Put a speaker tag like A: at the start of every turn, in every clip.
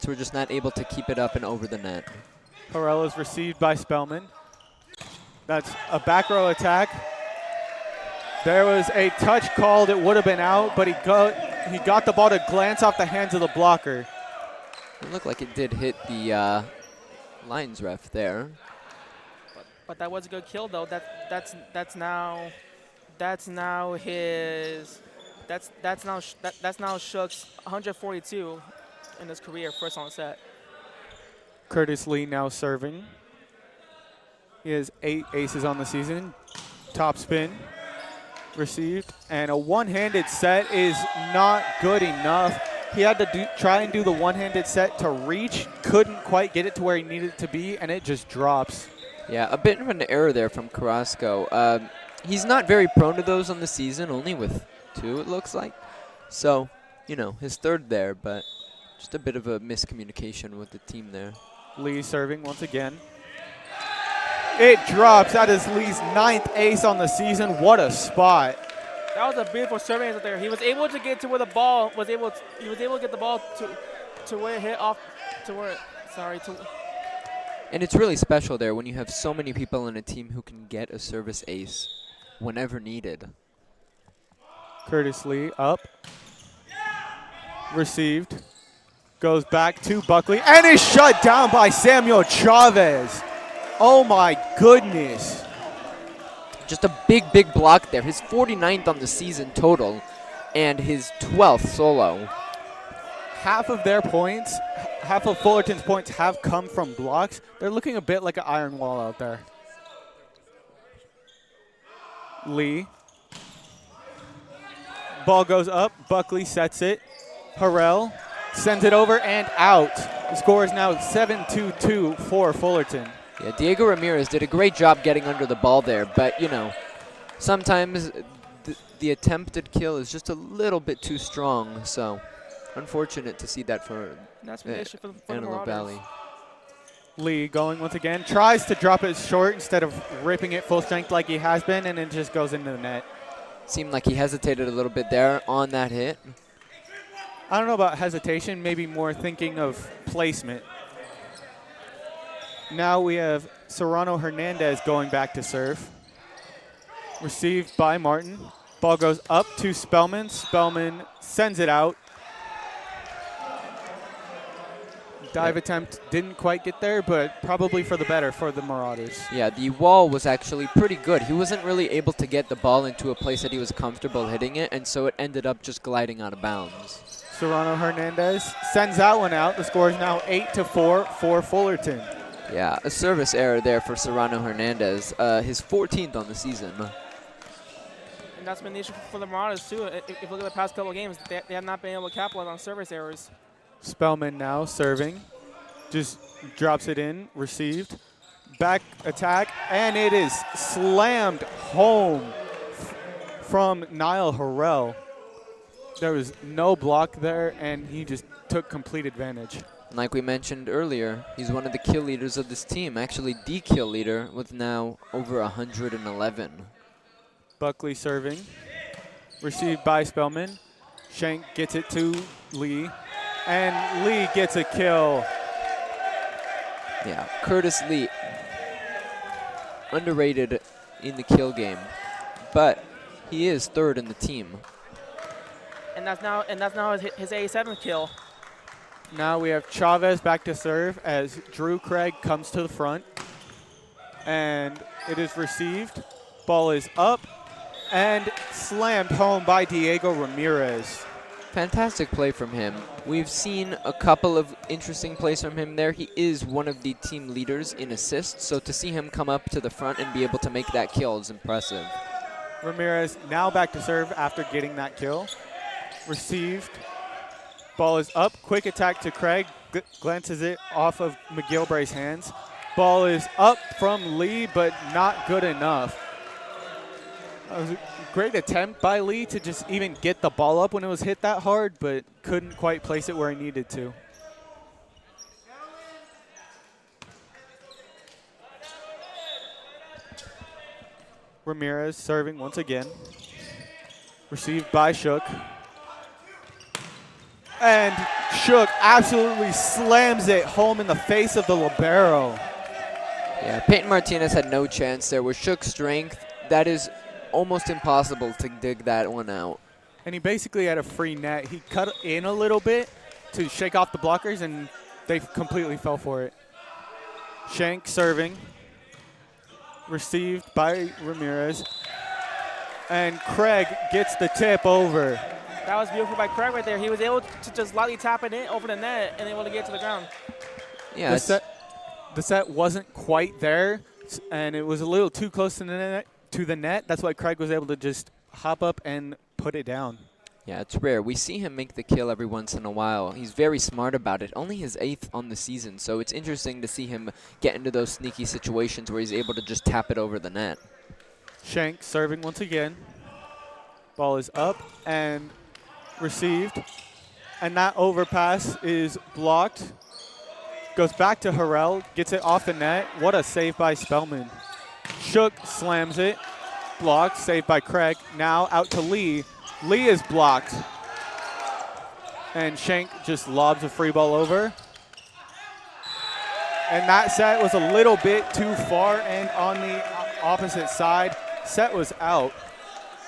A: Hornets were just not able to keep it up and over the net.
B: Harrell is received by Spellman. That's a back row attack. There was a touch called. It would have been out, but he got the ball to glance off the hands of the blocker.
A: It looked like it did hit the lines ref there.
C: But that was a good kill though. That's now Shook's 142 in his career, first on set.
B: Curtis Lee now serving. He has 8 aces on the season. Top spin, received, and a one-handed set is not good enough. He had to try and do the one-handed set to reach, couldn't quite get it to where he needed it to be, and it just drops.
A: Yeah, a bit of an error there from Carrasco. He's not very prone to those on the season, only with 2 it looks like. So, you know, his 3rd there, but just a bit of a miscommunication with the team there.
B: Lee serving once again. It drops. That is Lee's 9th ace on the season. What a spot.
C: That was a beautiful serving out there. He was able to get to where the ball was able to, he was able to get the ball to where it hit off to where
A: And it's really special there when you have so many people on a team who can get a service ace whenever needed.
B: Curtis Lee up. Received. Goes back to Buckley and is shut down by Samuel Chavez. Oh my goodness.
A: Just a big, big block there. His 49th on the season total and his 12th solo.
B: Half of their points, half of Fullerton's points have come from blocks. They're looking a bit like an iron wall out there. Lee. Ball goes up. Buckley sets it. Harrell sends it over and out. The score is now 7-2 for Fullerton.
A: Yeah, Diego Ramirez did a great job getting under the ball there, but, you know, sometimes the attempted kill is just a little bit too strong, so unfortunate to see that for Antelope Valley.
B: Lee going once again, tries to drop it short instead of ripping it full strength like he has been, and it just goes into the net.
A: Seemed like he hesitated a little bit there on that hit.
B: I don't know about hesitation, maybe more thinking of placement. Now we have Serrano Hernandez going back to serve. Received by Martin. Ball goes up to Spellman. Spellman sends it out. Dive attempt didn't quite get there, but probably for the better for the Marauders.
A: Yeah, the wall was actually pretty good. He wasn't really able to get the ball into a place that he was comfortable hitting it, and so it ended up just gliding out of bounds.
B: Serrano Hernandez sends that one out. The score is now 8-4 for Fullerton.
A: Yeah, a service error there for Serrano Hernandez, his 14th on the season.
C: And that's been the issue for the Marauders, too. If you look at the past couple of games, they have not been able to capitalize on service errors.
B: Spellman now serving. Just drops it in, received. Back attack, and it is slammed home from Niall Harrell. There was no block there, and he just took complete advantage.
A: Like we mentioned earlier, he's one of the kill leaders of this team, actually the kill leader with now over 111.
B: Buckley serving. Received by Spellman. Shank gets it to Lee, and Lee gets a kill.
A: Yeah, Curtis Lee, underrated in the kill game, but he is 3rd in the team.
C: And that's now his A7 kill.
B: Now we have Chavez back to serve as Drew Craig comes to the front. And it is received. Ball is up and slammed home by Diego Ramirez.
A: Fantastic play from him. We've seen a couple of interesting plays from him there. He is one of the team leaders in assists, so to see him come up to the front and be able to make that kill is impressive.
B: Ramirez now back to serve after getting that kill. Received. Ball is up. Quick attack to Craig. Glances it off of McGilbray's hands. Ball is up from Lee, but not good enough. That was a great attempt by Lee to just even get the ball up when it was hit that hard, but couldn't quite place it where he needed to. Ramirez serving once again. Received by Shook. And Shook absolutely slams it home in the face of the libero.
A: Yeah, Peyton Martinez had no chance there. With Shook's strength, that is almost impossible to dig that one out.
B: And he basically had a free net. He cut in a little bit to shake off the blockers, and they completely fell for it. Shank serving. Received by Ramirez. And Craig gets the tip over.
C: That was beautiful by Craig right there. He was able to just lightly tap it in over the net and able to get to the ground.
A: Yeah,
B: the set wasn't quite there, and it was a little too close to the net. That's why Craig was able to just hop up and put it down.
A: yeah, it's rare. We see him make the kill every once in a while. He's very smart about it. Only his 8th on the season, so it's interesting to see him get into those sneaky situations where he's able to just tap it over the net.
B: Shank serving once again. Ball is up and received. And that overpass is blocked. Goes back to Harrell, gets it off the net. What a save by Spellman. Shook slams it. Blocked, saved by Craig. Now out to Lee. Lee is blocked. And Shank just lobs a free ball over. And that set was a little bit too far and on the opposite side. Set was out.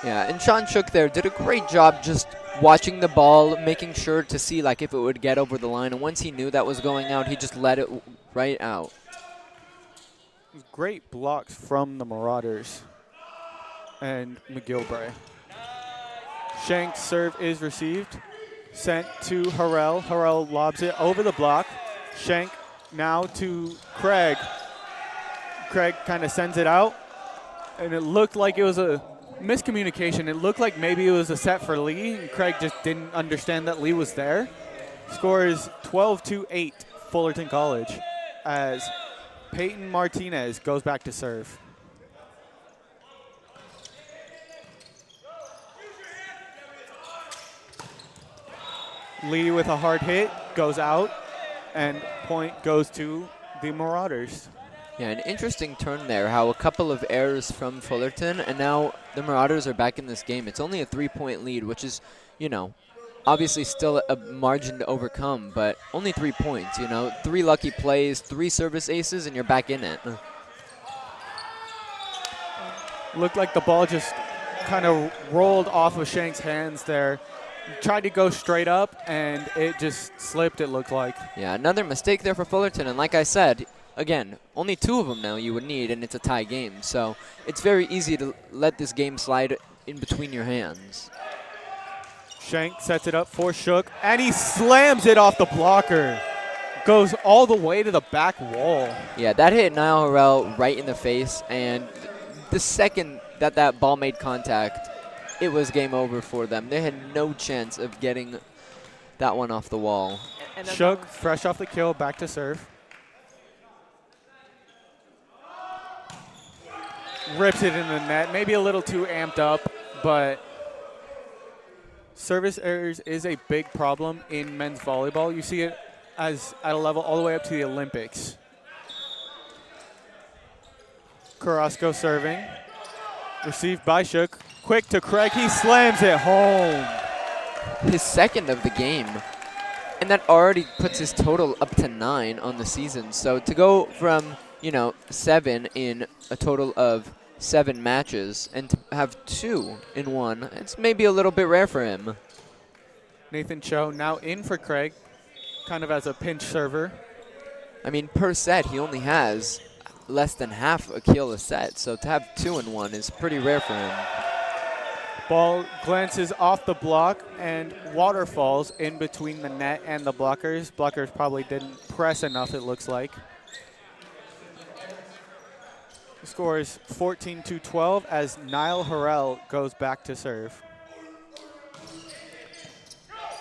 A: Yeah, and Sean Shook there did a great job just watching the ball, making sure to see like if it would get over the line. And once he knew that was going out, he just let it right out.
B: Great blocks from the Marauders and McGilvray. Shank's serve is received. Sent to Harrell. Harrell lobs it over the block. Shank now to Craig. Craig kind of sends it out. And it looked like it was a miscommunication. It looked like maybe it was a set for Lee, and Craig just didn't understand that Lee was there. Score is 12-8 Fullerton College as Peyton Martinez goes back to serve. Lee with a hard hit goes out, and point goes to the Marauders.
A: Yeah, an interesting turn there, how a couple of errors from Fullerton, and now the Marauders are back in this game. It's only a 3-point lead, which is, you know, obviously still a margin to overcome, but only 3 points, you know. 3 lucky plays, 3 service aces, and you're back in it.
B: Looked like the ball just kind of rolled off of Shank's hands there. Tried to go straight up, and it just slipped, it looked like.
A: Yeah, another mistake there for Fullerton, and like I said, again, only 2 of them now you would need, and it's a tie game. So it's very easy to let this game slide in between your hands.
B: Shank sets it up for Shook, and he slams it off the blocker. Goes all the way to the back wall.
A: Yeah, that hit Niall Harrell right in the face, and the second that that ball made contact, it was game over for them. They had no chance of getting that one off the wall.
B: Shook, fresh off the kill, back to serve. Rips it in the net, maybe a little too amped up, but service errors is a big problem in men's volleyball. You see it as at a level all the way up to the Olympics. Carrasco serving, received by Shook. Quick to Craig, he slams it home.
A: His second of the game, and that already puts his total up to 9 on the season. So to go from, you know, 7 in a total of 7 matches and to have 2 in 1, it's maybe a little bit rare for him.
B: Nathan Cho now in for Craig, kind of as a pinch server.
A: I mean, per set, he only has less than half a kill a set, so to have 2 in 1 is pretty rare for him.
B: Ball glances off the block and waterfalls in between the net and the blockers. Blockers probably didn't press enough, it looks like. The score is 14-12 as Niall Harrell goes back to serve.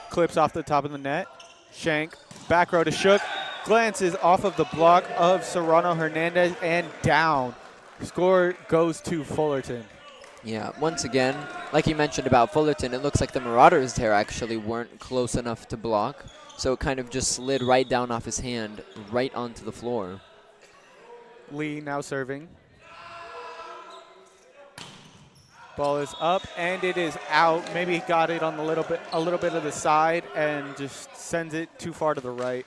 B: Clips off the top of the net. Shank, back row to Shook. Glances off of the block of Serrano Hernandez and down. Score goes to Fullerton.
A: Yeah, once again, like you mentioned about Fullerton, it looks like the Marauders there actually weren't close enough to block, so it kind of just slid right down off his hand, right onto the floor.
B: Lee now serving. Ball is up, and it is out. Maybe he got it on a little bit of the side and just sends it too far to the right.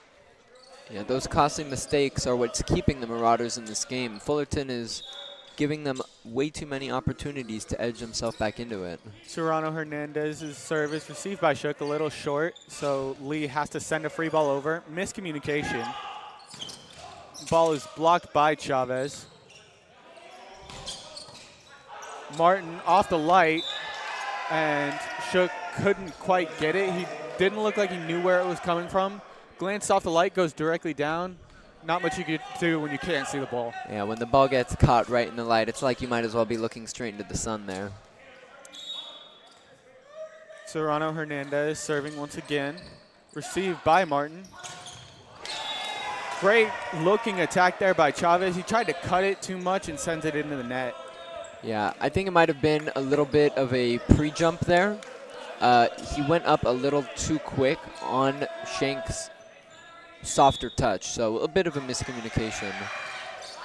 A: Yeah, those costly mistakes are what's keeping the Marauders in this game. Fullerton is giving them way too many opportunities to edge himself back into it.
B: Serrano Hernandez's service received by Shook, a little short, so Lee has to send a free ball over. Miscommunication. Ball is blocked by Chavez. Martin off the light, and Shook couldn't quite get it. He didn't look like he knew where it was coming from. Glanced off the light, goes directly down. Not much you could do when you can't see the ball.
A: Yeah, when the ball gets caught right in the light, it's like you might as well be looking straight into the sun there.
B: Serrano Hernandez serving once again. Received by Martin. Great looking attack there by Chavez. He tried to cut it too much and sends it into the net.
A: Yeah, I think it might have been a little bit of a pre-jump there. He went up a little too quick on Shank's softer touch, so a bit of a miscommunication.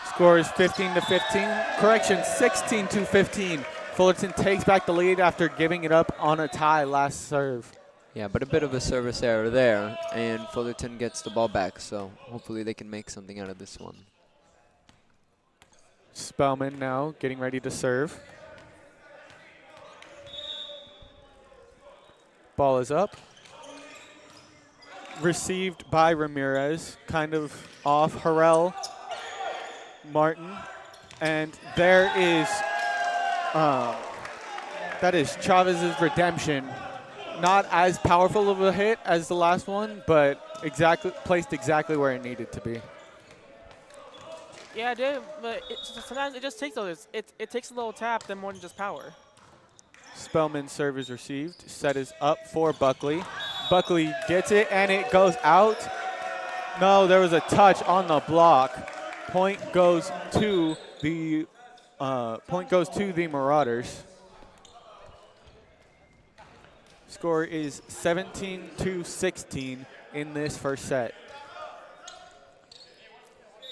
B: Score is 15-15. Correction, 16-15. Fullerton takes back the lead after giving it up on a tie last serve.
A: Yeah, but a bit of a service error there, and Fullerton gets the ball back, so hopefully they can make something out of this one.
B: Spellman now getting ready to serve. Ball is up. Received by Ramirez, kind of off Harrell, Martin, and there is, that is Chavez's redemption. Not as powerful of a hit as the last one, but placed exactly where it needed to be.
C: Yeah, it did, but sometimes it just takes those. It takes a little tap than more than just power.
B: Spellman's serve is received. Set is up for Buckley. Buckley gets it, and it goes out. No, there was a touch on the block. Point goes to the Marauders. Score is 17-16 in this first set.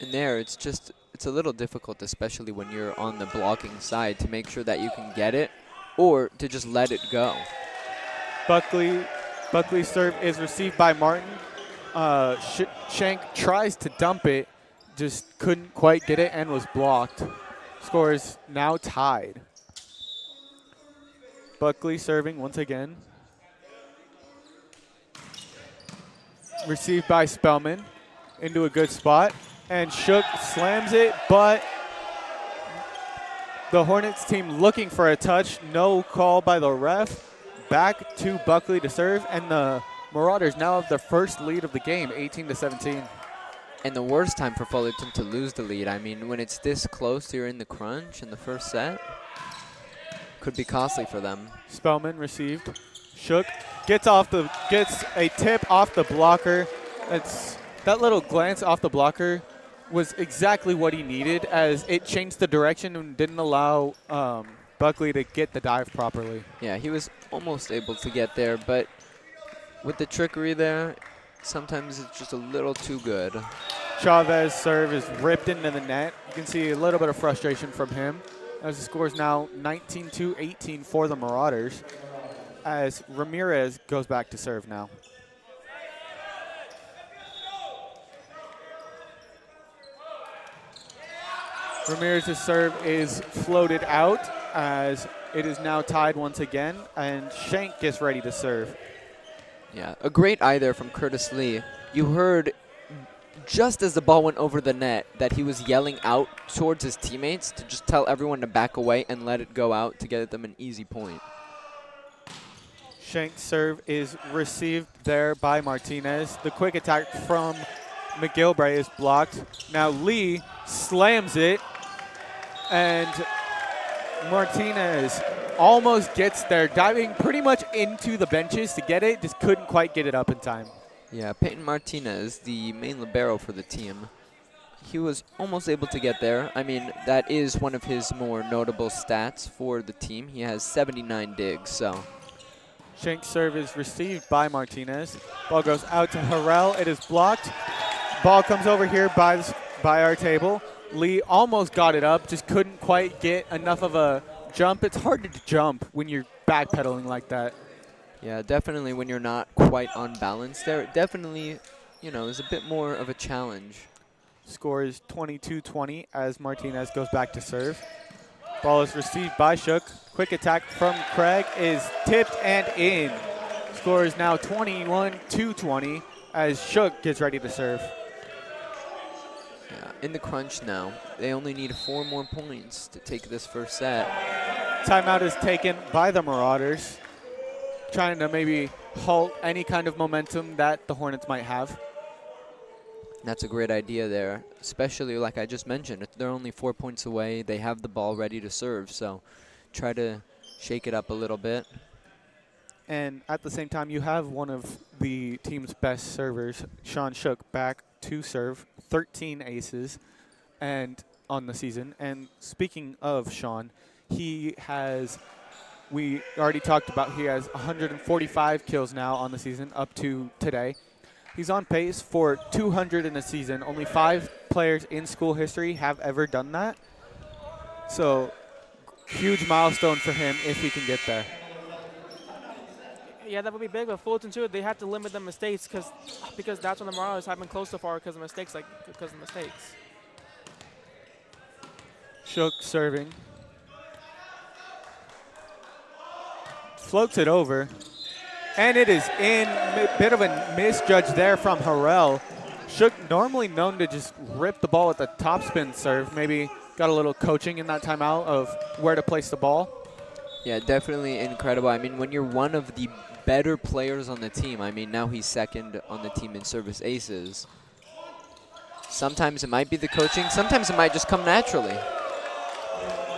A: And there, it's a little difficult, especially when you're on the blocking side, to make sure that you can get it or to just let it go.
B: Buckley's serve is received by Martin. Shank tries to dump it, just couldn't quite get it and was blocked. Score is now tied. Buckley serving once again. Received by Spellman into a good spot. And Shook slams it, but the Hornets team looking for a touch. No call by the ref. Back to Buckley to serve, and the Marauders now have their first lead of the game, 18-17.
A: And the worst time for Fullerton to lose the lead. I mean, when it's this close, you're in the crunch in the first set. Could be costly for them.
B: Spellman received. Shook gets a tip off the blocker. That little glance off the blocker was exactly what he needed, as it changed the direction and didn't allow Buckley to get the dive properly.
A: Yeah, he was almost able to get there, but with the trickery there, sometimes it's just a little too good.
B: Chavez's serve is ripped into the net. You can see a little bit of frustration from him, as the score is now 19-18 for the Marauders, as Ramirez goes back to serve now. Ramirez's serve is floated out, as it is now tied once again, and Shank gets ready to serve.
A: Yeah, a great eye there from Curtis Lee. You heard just as the ball went over the net that he was yelling out towards his teammates to just tell everyone to back away and let it go out to get them an easy point.
B: Shank's serve is received there by Martinez. The quick attack from McGilvray is blocked. Now Lee slams it, and Martinez almost gets there, diving pretty much into the benches to get it, just couldn't quite get it up in time.
A: Yeah, Peyton Martinez, the main libero for the team, he was almost able to get there. I mean, that is one of his more notable stats for the team. He has 79 digs, so.
B: Shank's serve is received by Martinez. Ball goes out to Harrell. It is blocked. Ball comes over here by our table. Lee almost got it up, just couldn't quite get enough of a jump. It's hard to jump when you're backpedaling like that.
A: Yeah, definitely when you're not quite on balance there, it definitely, is a bit more of a challenge.
B: Score is 22-20 as Martinez goes back to serve. Ball is received by Shook. Quick attack from Craig is tipped and in. Score is now 21-20 as Shook gets ready to serve.
A: Yeah, in the crunch now, they only need 4 more points to take this first set.
B: Timeout is taken by the Marauders, trying to maybe halt any kind of momentum that the Hornets might have.
A: That's a great idea there, especially like I just mentioned. They're only 4 points away. They have the ball ready to serve, so try to shake it up a little bit.
B: And at the same time, you have one of the team's best servers, Sean Shook, back to serve, 13 aces and on the season. And speaking of Sean, we already talked about he has 145 kills now on the season up to today. He's on pace for 200 in a season. Only 5 players in school history have ever done that. So, huge milestone for him if he can get there.
C: Yeah, that would be big. But Fullerton too, they have to limit the mistakes because that's when the Marauders have been close so far because of mistakes.
B: Shook serving. Floats it over. And it is in. Bit of a misjudge there from Harrell. Shook, normally known to just rip the ball at the topspin serve. Maybe got a little coaching in that timeout of where to place the ball.
A: Yeah, definitely incredible. I mean, when you're one of the better players on the team, I mean, now he's second on the team in service aces. Sometimes it might be the coaching. Sometimes it might just come naturally.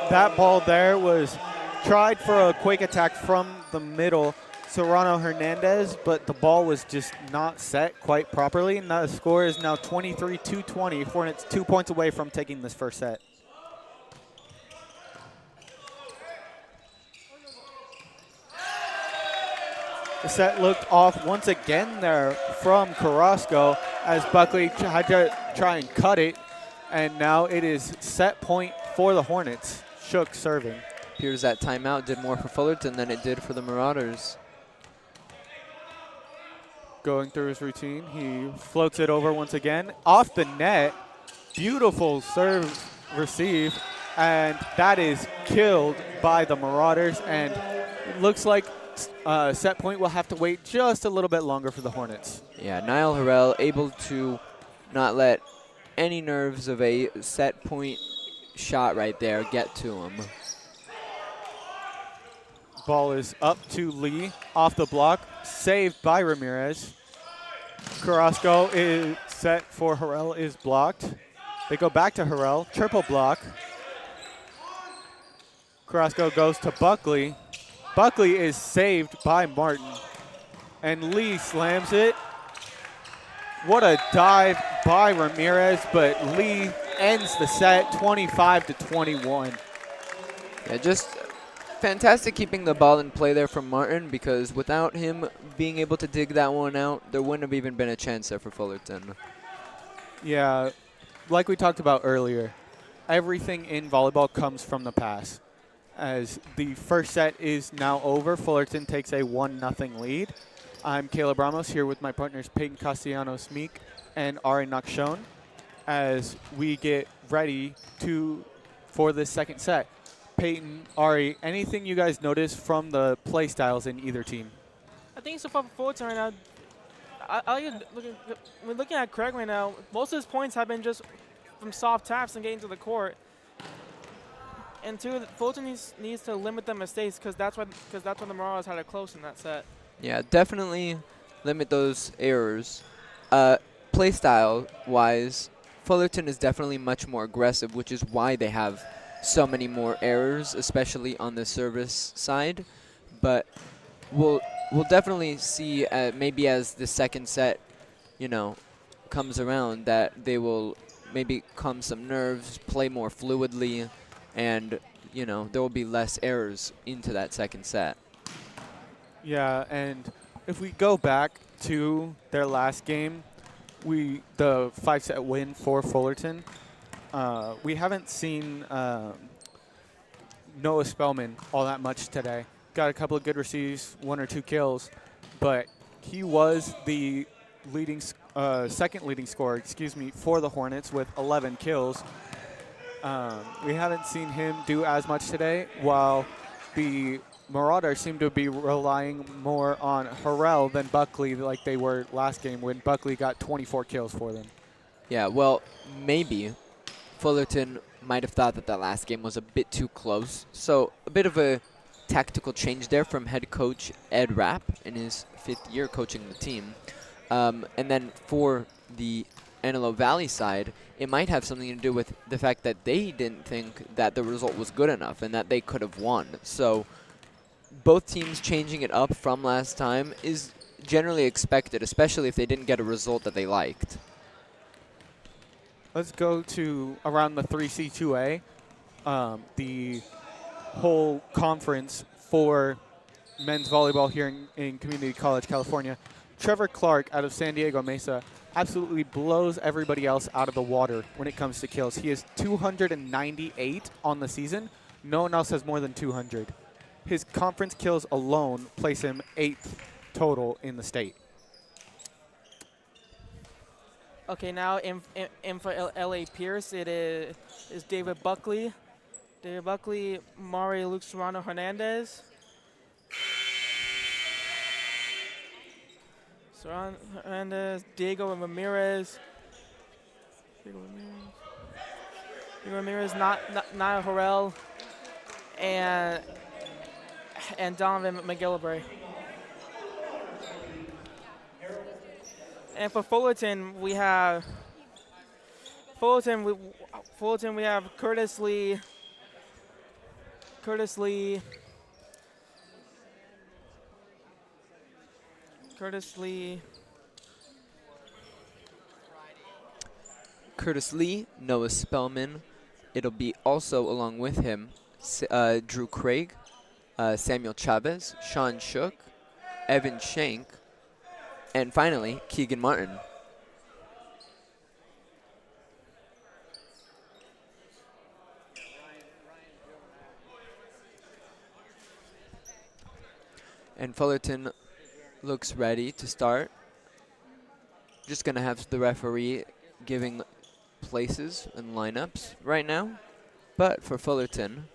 B: That ball there was tried for a quick attack from the middle. Serrano Hernandez, but the ball was just not set quite properly, and the score is now 23-20. Hornets 2 points away from taking this first set. The set looked off once again there from Carrasco as Buckley had to try and cut it, and now it is set point for the Hornets. Shook serving.
A: Appears that timeout did more for Fullerton than it did for the Marauders.
B: Going through his routine, he floats it over once again. Off the net, beautiful serve receive, and that is killed by the Marauders, and it looks like set point will have to wait just a little bit longer for the Hornets.
A: Yeah, Niall Harrell able to not let any nerves of a set point shot right there get to him.
B: Ball is up to Lee, off the block, saved by Ramirez. Carrasco is set for Harrell, is blocked. They go back to Harrell, triple block. Carrasco goes to Buckley. Buckley is saved by Martin. And Lee slams it. What a dive by Ramirez, but Lee ends the set 25-21.
A: Yeah, just fantastic keeping the ball in play there from Martin, because without him being able to dig that one out, there wouldn't have even been a chance there for Fullerton.
B: Yeah, like we talked about earlier, everything in volleyball comes from the pass. As the first set is now over, Fullerton takes a 1-0 lead. I'm Caleb Ramos here with my partners Peyton Castellanos-Meek and Ari Nakshon as we get ready for this second set. Peyton, Ari, anything you guys notice from the play styles in either team?
C: I think so far for Fullerton right now, we're looking at Craig right now. Most of his points have been just from soft taps and getting to the court. And two, Fullerton needs to limit the mistakes because that's when the Marauders had it close in that set.
A: Yeah, definitely limit those errors. Play style wise, Fullerton is definitely much more aggressive, which is why they have so many more errors, especially on the service side. But we'll definitely see maybe as the second set, comes around, that they will maybe calm some nerves, play more fluidly, and there will be less errors into that second set.
B: Yeah, and if we go back to their last game, the 5-set win for Fullerton, we haven't seen Noah Spellman all that much today. Got a couple of good receives, 1 or 2 kills, but he was the second leading scorer, for the Hornets with 11 kills. We haven't seen him do as much today, while the Marauders seem to be relying more on Harrell than Buckley like they were last game when Buckley got 24 kills for them.
A: Yeah, well, maybe Fullerton might have thought that last game was a bit too close. So a bit of a tactical change there from head coach Ed Rapp in his 5th year coaching the team. And then for the Antelope Valley side, it might have something to do with the fact that they didn't think that the result was good enough and that they could have won. So both teams changing it up from last time is generally expected, especially if they didn't get a result that they liked.
B: Let's go to around the 3C2A, the whole conference for men's volleyball here in Community College, California. Trevor Clark out of San Diego Mesa absolutely blows everybody else out of the water when it comes to kills. He is 298 on the season. No one else has more than 200. His conference kills alone place him 8th total in the state.
C: Okay, now in for LA Pierce, it is David Buckley. David Buckley, Mario Luke Serrano Hernandez. Serrano Hernandez, Diego Ramirez. Diego Ramirez, Niall Harrell, and Donovan McGillivray. And for Fullerton, we have we have Curtis Lee, Curtis Lee,
A: Noah Spellman. It'll be also along with him Drew Craig, Samuel Chavez, Sean Shook, Evan Shank, and finally Keegan Martin. And Fullerton looks ready to start. Just going to have the referee giving places and lineups right now. But for Fullerton,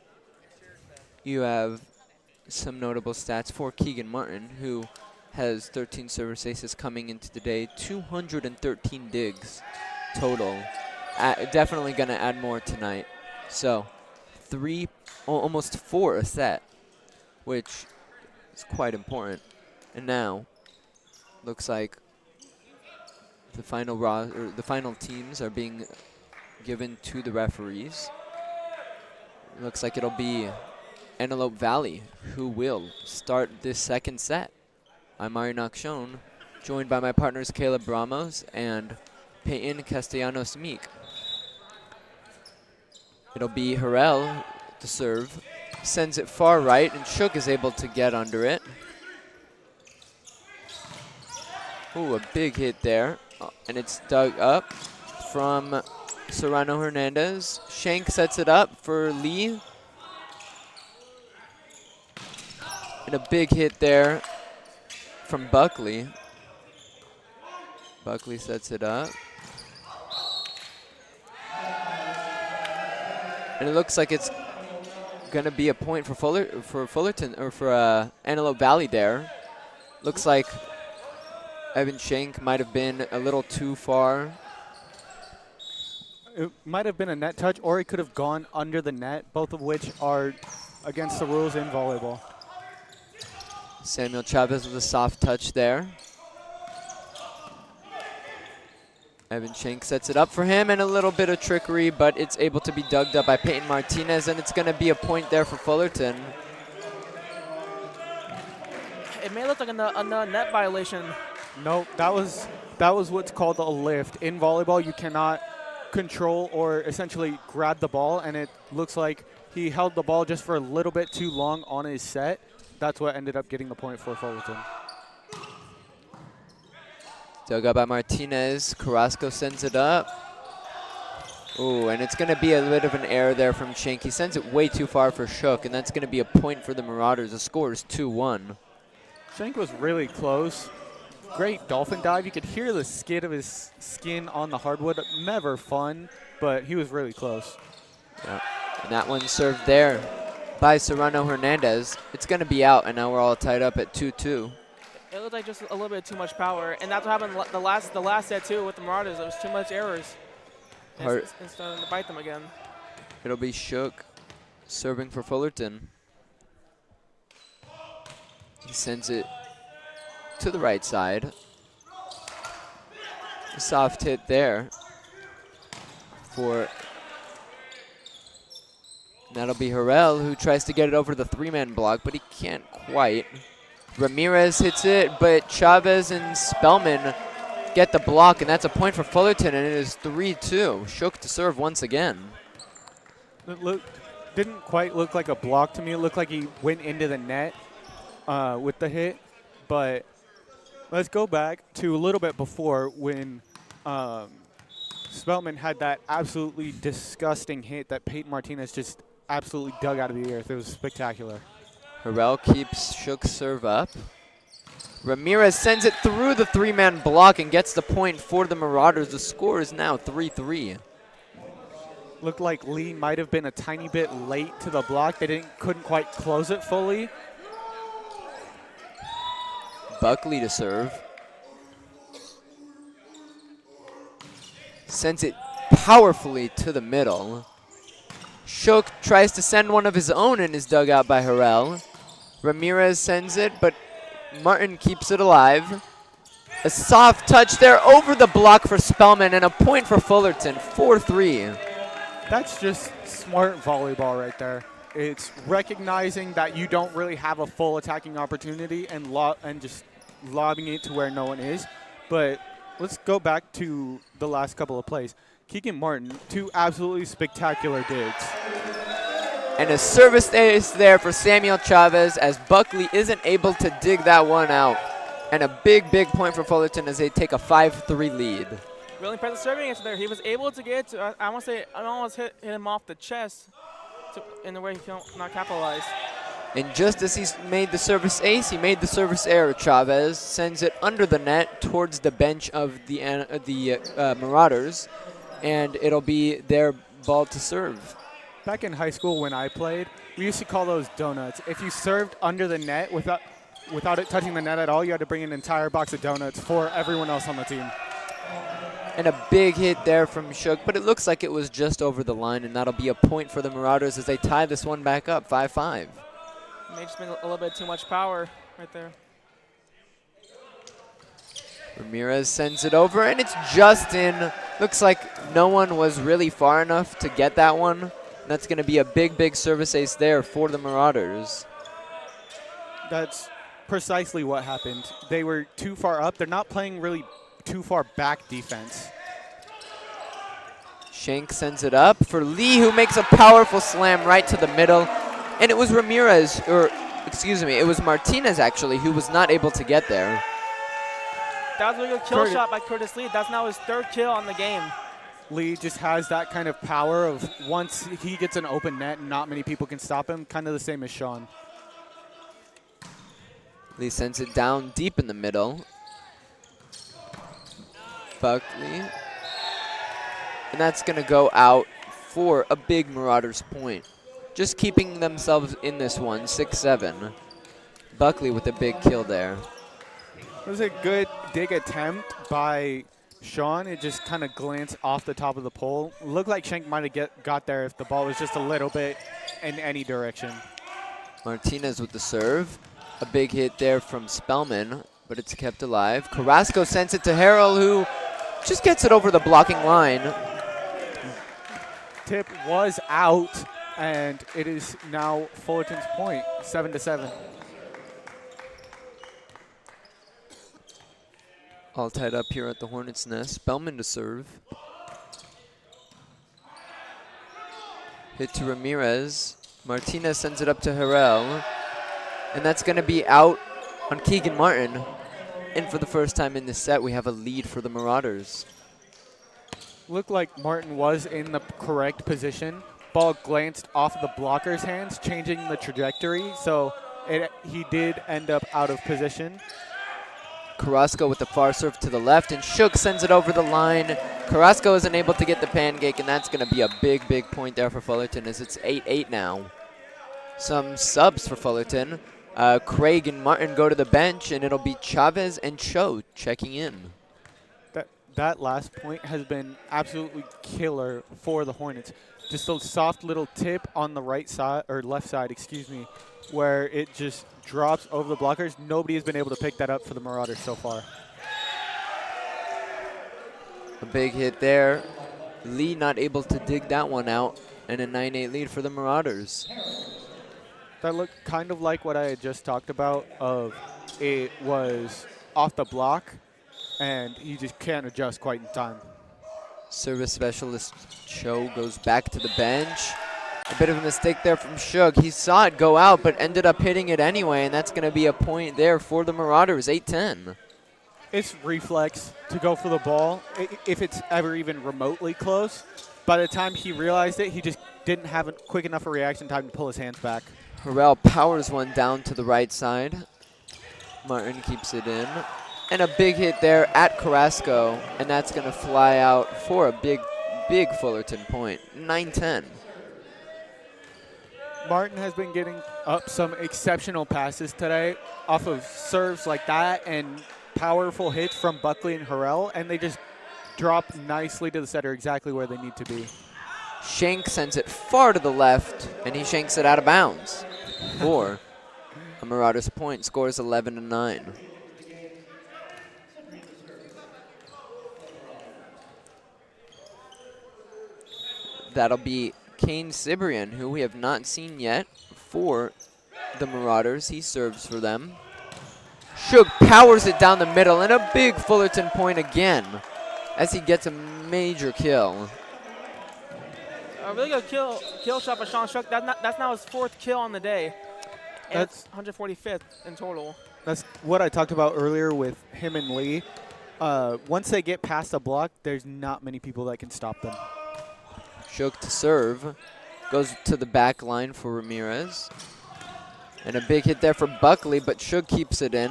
A: you have some notable stats for Keegan Martin, who has 13 service aces coming into the day, 213 digs total. Definitely going to add more tonight. So almost 4 a set, which is quite important. And now, looks like the final teams are being given to the referees. Looks like it'll be Antelope Valley who will start this second set. I'm Mario Nakshon, joined by my partners Caleb Ramos and Peyton Castellanos-Meek. It'll be Harrell to serve. Sends it far right, and Shook is able to get under it. Ooh, a big hit there. And it's dug up from Serrano Hernandez. Shank sets it up for Lee. And a big hit there from Buckley. Buckley sets it up. And it looks like it's going to be a point for Fullerton, or for Antelope Valley there. Looks like Evan Shank might have been a little too far.
B: It might have been a net touch, or it could have gone under the net, both of which are against the rules in volleyball.
A: Samuel Chavez with a soft touch there. Evan Shank sets it up for him, and a little bit of trickery, but it's able to be dug up by Peyton Martinez, and it's going to be a point there for Fullerton.
C: It may look like a net violation.
B: No, that was what's called a lift. In volleyball, you cannot control or essentially grab the ball, and it looks like he held the ball just for a little bit too long on his set. That's what ended up getting the point for Fullerton.
A: Dug up by Martinez. Carrasco sends it up. Oh, and it's going to be a bit of an error there from Shank. He sends it way too far for Shook, and that's going to be a point for the Marauders. The score is 2-1.
B: Shank was really close. Great dolphin dive. You could hear the skid of his skin on the hardwood. Never fun, but he was really close.
A: Yeah. And that one served there by Serrano Hernandez. It's going to be out, and now we're all tied up at 2-2.
C: It looked like just a little bit too much power, and that's what happened the last set too with the Marauders. There was too much errors. It's starting to bite them again.
A: It'll be Shook serving for Fullerton. He sends it to the right side. A soft hit there for, that'll be Harrell, who tries to get it over the three-man block, but he can't quite. Ramirez hits it, but Chavez and Spellman get the block, and that's a point for Fullerton, and it is 3-2. Shook to serve once again.
B: It didn't quite look like a block to me. It looked like he went into the net with the hit. But let's go back to a little bit before when Spellman had that absolutely disgusting hit that Peyton Martinez just absolutely dug out of the earth. It was spectacular.
A: Harrell keeps Shook's serve up. Ramirez sends it through the three-man block and gets the point for the Marauders. The score is now 3-3.
B: Looked like Lee might have been a tiny bit late to the block. They couldn't quite close it fully.
A: Buckley to serve. Sends it powerfully to the middle. Shook tries to send one of his own and is dug out by Harrell. Ramirez sends it, but Martin keeps it alive. A soft touch there over the block for Spellman, and a point for Fullerton, 4-3.
B: That's just smart volleyball right there. It's recognizing that you don't really have a full attacking opportunity and just lobbing it to where no one is. But let's go back to the last couple of plays. Keegan Martin, two absolutely spectacular digs.
A: And a service ace there for Samuel Chavez as Buckley isn't able to dig that one out. And a big, big point for Fullerton as they take a 5-3 lead.
C: Really impressive serving answer there. He was able to get to, I want to say, I almost hit him off the chest in the way he can not capitalize.
A: And just as he's made the service ace, he made the service error. Chavez sends it under the net towards the bench of the Marauders, and it'll be their ball to serve.
B: Back in high school when I played, we used to call those donuts. If you served under the net without it touching the net at all, you had to bring an entire box of donuts for everyone else on the team.
A: And a big hit there from Shook, but it looks like it was just over the line, and that'll be a point for the Marauders as they tie this one back up, 5-5.
C: May just been a little bit too much power right there.
A: Ramirez sends it over, and it's just in. Looks like no one was really far enough to get that one. That's going to be a big, big service ace there for the Marauders.
B: That's precisely what happened. They were too far up. They're not playing really too far back defense.
A: Shank sends it up for Lee, who makes a powerful slam right to the middle. And it was Ramirez, or excuse me, it was Martinez actually, who was not able to get there.
C: That was a good kill shot by Curtis Lee. That's now his third kill on the game.
B: Lee just has that kind of power of once he gets an open net and not many people can stop him, kind of the same as Sean.
A: Lee sends it down deep in the middle. Buckley. And that's going to go out for a big Marauders point. Just keeping themselves in this one, 6-7. Buckley with a big kill there.
B: It was a good dig attempt by Sean. It just kind of glanced off the top of the pole. Looked like Shank might have got there if the ball was just a little bit in any direction.
A: Martinez with the serve. A big hit there from Spellman, but it's kept alive. Carrasco sends it to Harrell, who just gets it over the blocking line.
B: Tip was out, and it is now Fullerton's point, 7-7.
A: All tied up here at the Hornets Nest. Spellman to serve. Hit to Ramirez. Martinez sends it up to Harrell. And that's going to be out on Keegan Martin. And for the first time in this set, we have a lead for the Marauders.
B: Looked like Martin was in the correct position. Ball glanced off the blocker's hands, changing the trajectory, so he did end up out of position.
A: Carrasco with the far serve to the left, and Shook sends it over the line. Carrasco isn't able to get the pancake, and that's going to be a big, big point there for Fullerton as it's 8-8 now. Some subs for Fullerton. Craig and Martin go to the bench, and it'll be Chavez and Cho checking in.
B: That last point has been absolutely killer for the Hornets. Just a soft little tip on the right side, or left side, excuse me, where it just drops over the blockers. Nobody has been able to pick that up for the Marauders so far.
A: A big hit there. Lee not able to dig that one out, and a 9-8 lead for the Marauders.
B: That looked kind of like what I had just talked about, of it was off the block, and he just can't adjust quite in time.
A: Service specialist Cho goes back to the bench. A bit of a mistake there from Shug. He saw it go out, but ended up hitting it anyway, and that's going to be a point there for the Marauders, 8-10.
B: It's reflex to go for the ball, if it's ever even remotely close. By the time he realized it, he just didn't have a quick enough a reaction time to pull his hands back.
A: Harrell powers one down to the right side. Martin keeps it in. And a big hit there at Carrasco, and that's going to fly out for a big, big Fullerton point, 9-10.
B: Martin has been getting up some exceptional passes today off of serves like that and powerful hits from Buckley and Harrell, and they just drop nicely to the setter exactly where they need to be.
A: Shank sends it far to the left, and he shanks it out of bounds for a Marauders point. Scores 11-9. That'll be Kane Cibrian, who we have not seen yet for the Marauders. He serves for them. Shug powers it down the middle, and a big Fullerton point again as he gets a major kill.
C: A really good kill shot for Sean Shug. That's now his 4th kill on the day. And that's 145th in total.
B: That's what I talked about earlier with him and Lee. Once they get past the block, there's not many people that can stop them.
A: Shug to serve. Goes to the back line for Ramirez. And a big hit there for Buckley, but Shug keeps it in.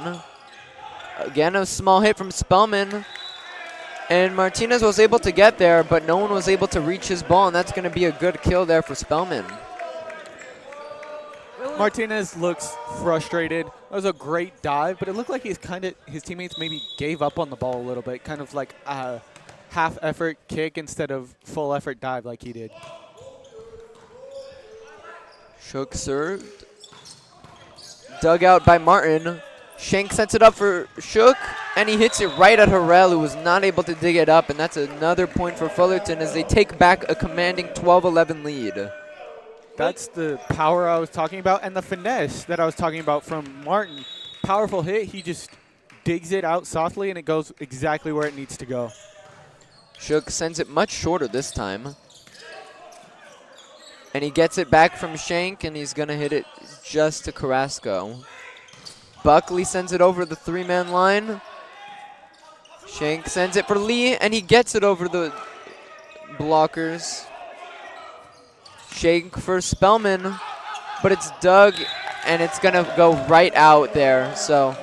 A: Again, a small hit from Spellman. And Martinez was able to get there, but no one was able to reach his ball, and that's going to be a good kill there for Spellman.
B: Martinez looks frustrated. That was a great dive, but it looked like his teammates maybe gave up on the ball a little bit, kind of like a half-effort kick instead of full-effort dive like he did.
A: Shook served. Dug out by Martin. Shank sets it up for Shook, and he hits it right at Harrell, who was not able to dig it up, and that's another point for Fullerton as they take back a commanding 12-11 lead.
B: That's the power I was talking about, and the finesse that I was talking about from Martin. Powerful hit. He just digs it out softly, and it goes exactly where it needs to go.
A: Shook sends it much shorter this time. And he gets it back from Shank, and he's going to hit it just to Carrasco. Buckley sends it over the 3-man line. Shank sends it for Lee, and he gets it over the blockers. Shank for Spellman, but it's dug, and it's going to go right out there. So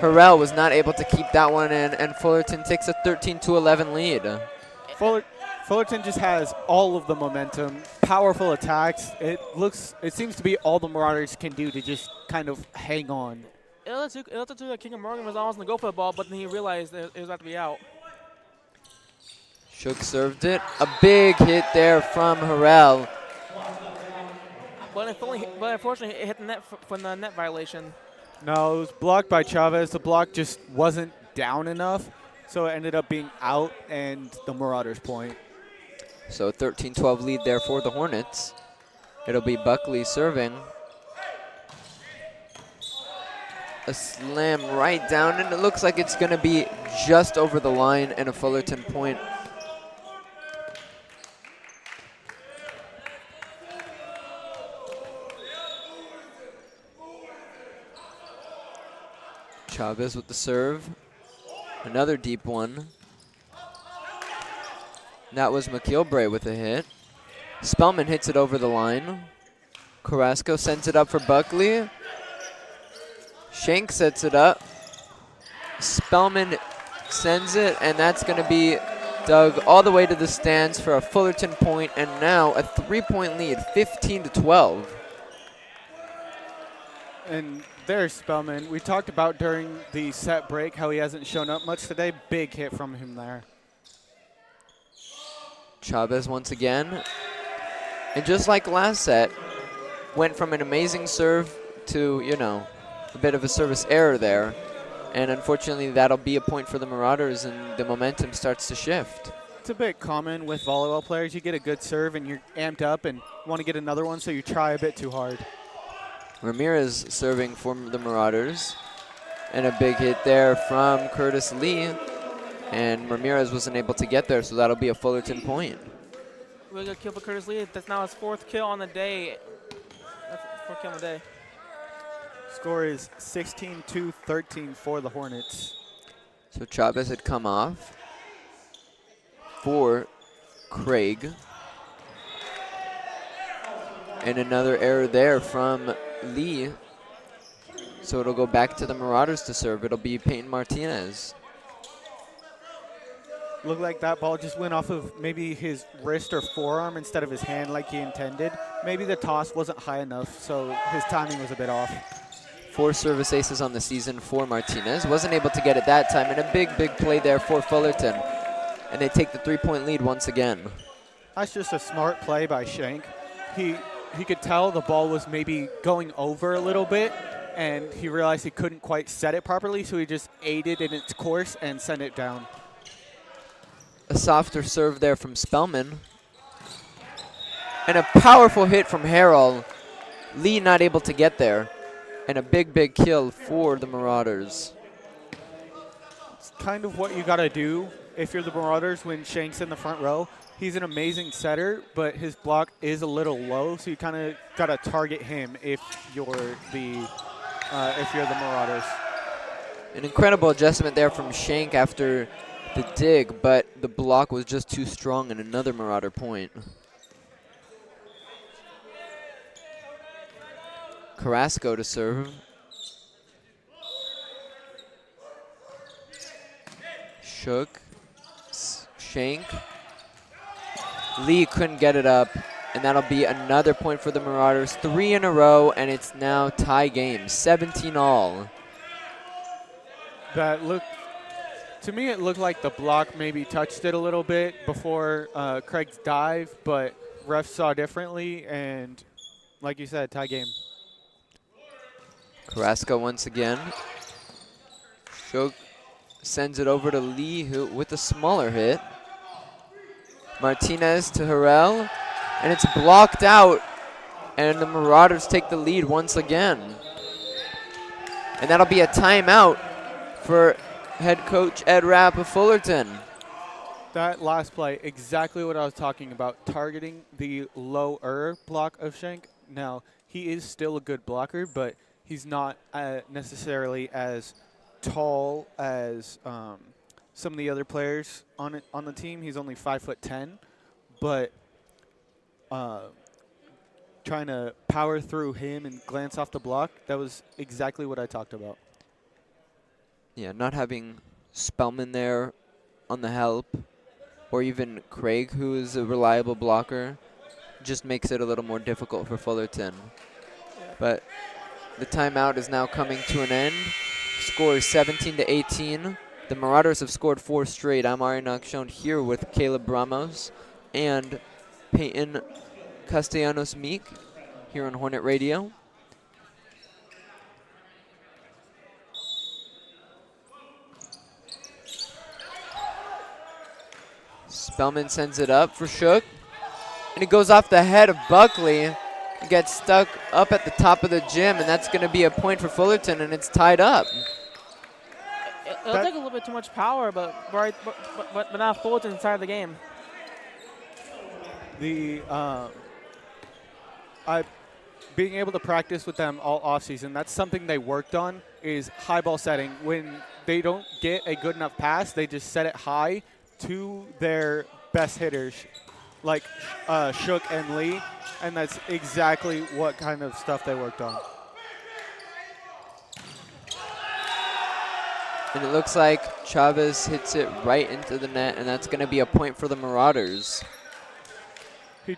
A: Harrell was not able to keep that one in, and Fullerton takes a 13-11 lead.
B: Fullerton just has all of the momentum, powerful attacks. It seems to be all the Marauders can do to just kind of hang on.
C: It looked like King of Morgan was almost going to go for the ball, but then he realized that it was about to be out.
A: Shook served it. A big hit there from Harrell.
C: But unfortunately, it hit the net from the net violation.
B: No, it was blocked by Chavez. The block just wasn't down enough, so it ended up being out and the Marauders point.
A: So 13-12 lead there for the Hornets. It'll be Buckley serving. A slam right down, and it looks like it's going to be just over the line and a Fullerton point. Chavez with the serve. Another deep one. That was McGilbray with a hit. Spellman hits it over the line. Carrasco sends it up for Buckley. Shank sets it up. Spellman sends it, and that's going to be dug all the way to the stands for a Fullerton point, and now a 3-point lead, 15-12.
B: And there's Spellman. We talked about during the set break how he hasn't shown up much today. Big hit from him there.
A: Chavez once again. And just like last set, went from an amazing serve to, you know, a bit of a service error there. And unfortunately, that'll be a point for the Marauders, and the momentum starts to shift.
B: It's a bit common with volleyball players. You get a good serve, and you're amped up and want to get another one, so you try a bit too hard.
A: Ramirez serving for the Marauders. And a big hit there from Curtis Lee. And Ramirez wasn't able to get there, so that'll be a Fullerton point.
C: Really good kill for Curtis Lee. That's now his 4th kill on the day. That's 4th kill on the day.
B: Score is 16-13 for the Hornets.
A: So Chavez had come off for Craig. And another error there from Lee. So it'll go back to the Marauders to serve. It'll be Peyton Martinez.
B: Looked like that ball just went off of maybe his wrist or forearm instead of his hand like he intended. Maybe the toss wasn't high enough, so his timing was a bit off.
A: 4 service aces on the season for Martinez. Wasn't able to get it that time, and a big play there for Fullerton. And they take the 3-point lead once again.
B: That's just a smart play by Shank. He could tell the ball was maybe going over a little bit, and he realized he couldn't quite set it properly, so he just aided in its course and sent it down.
A: A softer serve there from Spellman. And a powerful hit from Harrell. Lee not able to get there. And a big kill for the Marauders.
B: It's kind of what you got to do if you're the Marauders when Shank's in the front row. He's an amazing setter, but his block is a little low, so you kind of got to target him if you're the Marauders.
A: An incredible adjustment there from Shank after the dig, but the block was just too strong, and another Marauder point. Carrasco to serve. Shook. Shank. Lee couldn't get it up, and that'll be another point for the Marauders. 3 in a row, and it's now tie game, 17 all.
B: To me, it looked like the block maybe touched it a little bit before Craig's dive, but refs saw differently, and like you said, tie game.
A: Carrasco once again. Shook sends it over to Lee with a smaller hit. Martinez to Harrell, and it's blocked out, and the Marauders take the lead once again. And that'll be a timeout for head coach Ed Rapp of Fullerton.
B: That last play, exactly what I was talking about, targeting the lower block of Shank. Now, he is still a good blocker, but he's not necessarily as tall as some of the other players on the team. He's only 5'10", but trying to power through him and glance off the block, that was exactly what I talked about.
A: Yeah, not having Spellman there on the help, or even Craig, who is a reliable blocker, just makes it a little more difficult for Fullerton. But the timeout is now coming to an end. Score is 17-18. The Marauders have scored 4 straight. I'm Ari Nakshon here with Caleb Ramos and Peyton Castellanos-Meek here on Hornet Radio. Spellman sends it up for Shook, and it goes off the head of Buckley. It gets stuck up at the top of the gym, and that's going to be a point for Fullerton, and it's tied up.
C: It'll take a little bit too much power, but now Fullerton's inside of the game.
B: Being able to practice with them all offseason, that's something they worked on, is high ball setting. When they don't get a good enough pass, they just set it high to their best hitters like Shook and Lee, and that's exactly what kind of stuff they worked on.
A: And it looks like Chavez hits it right into the net, and that's going to be a point for the Marauders.
B: He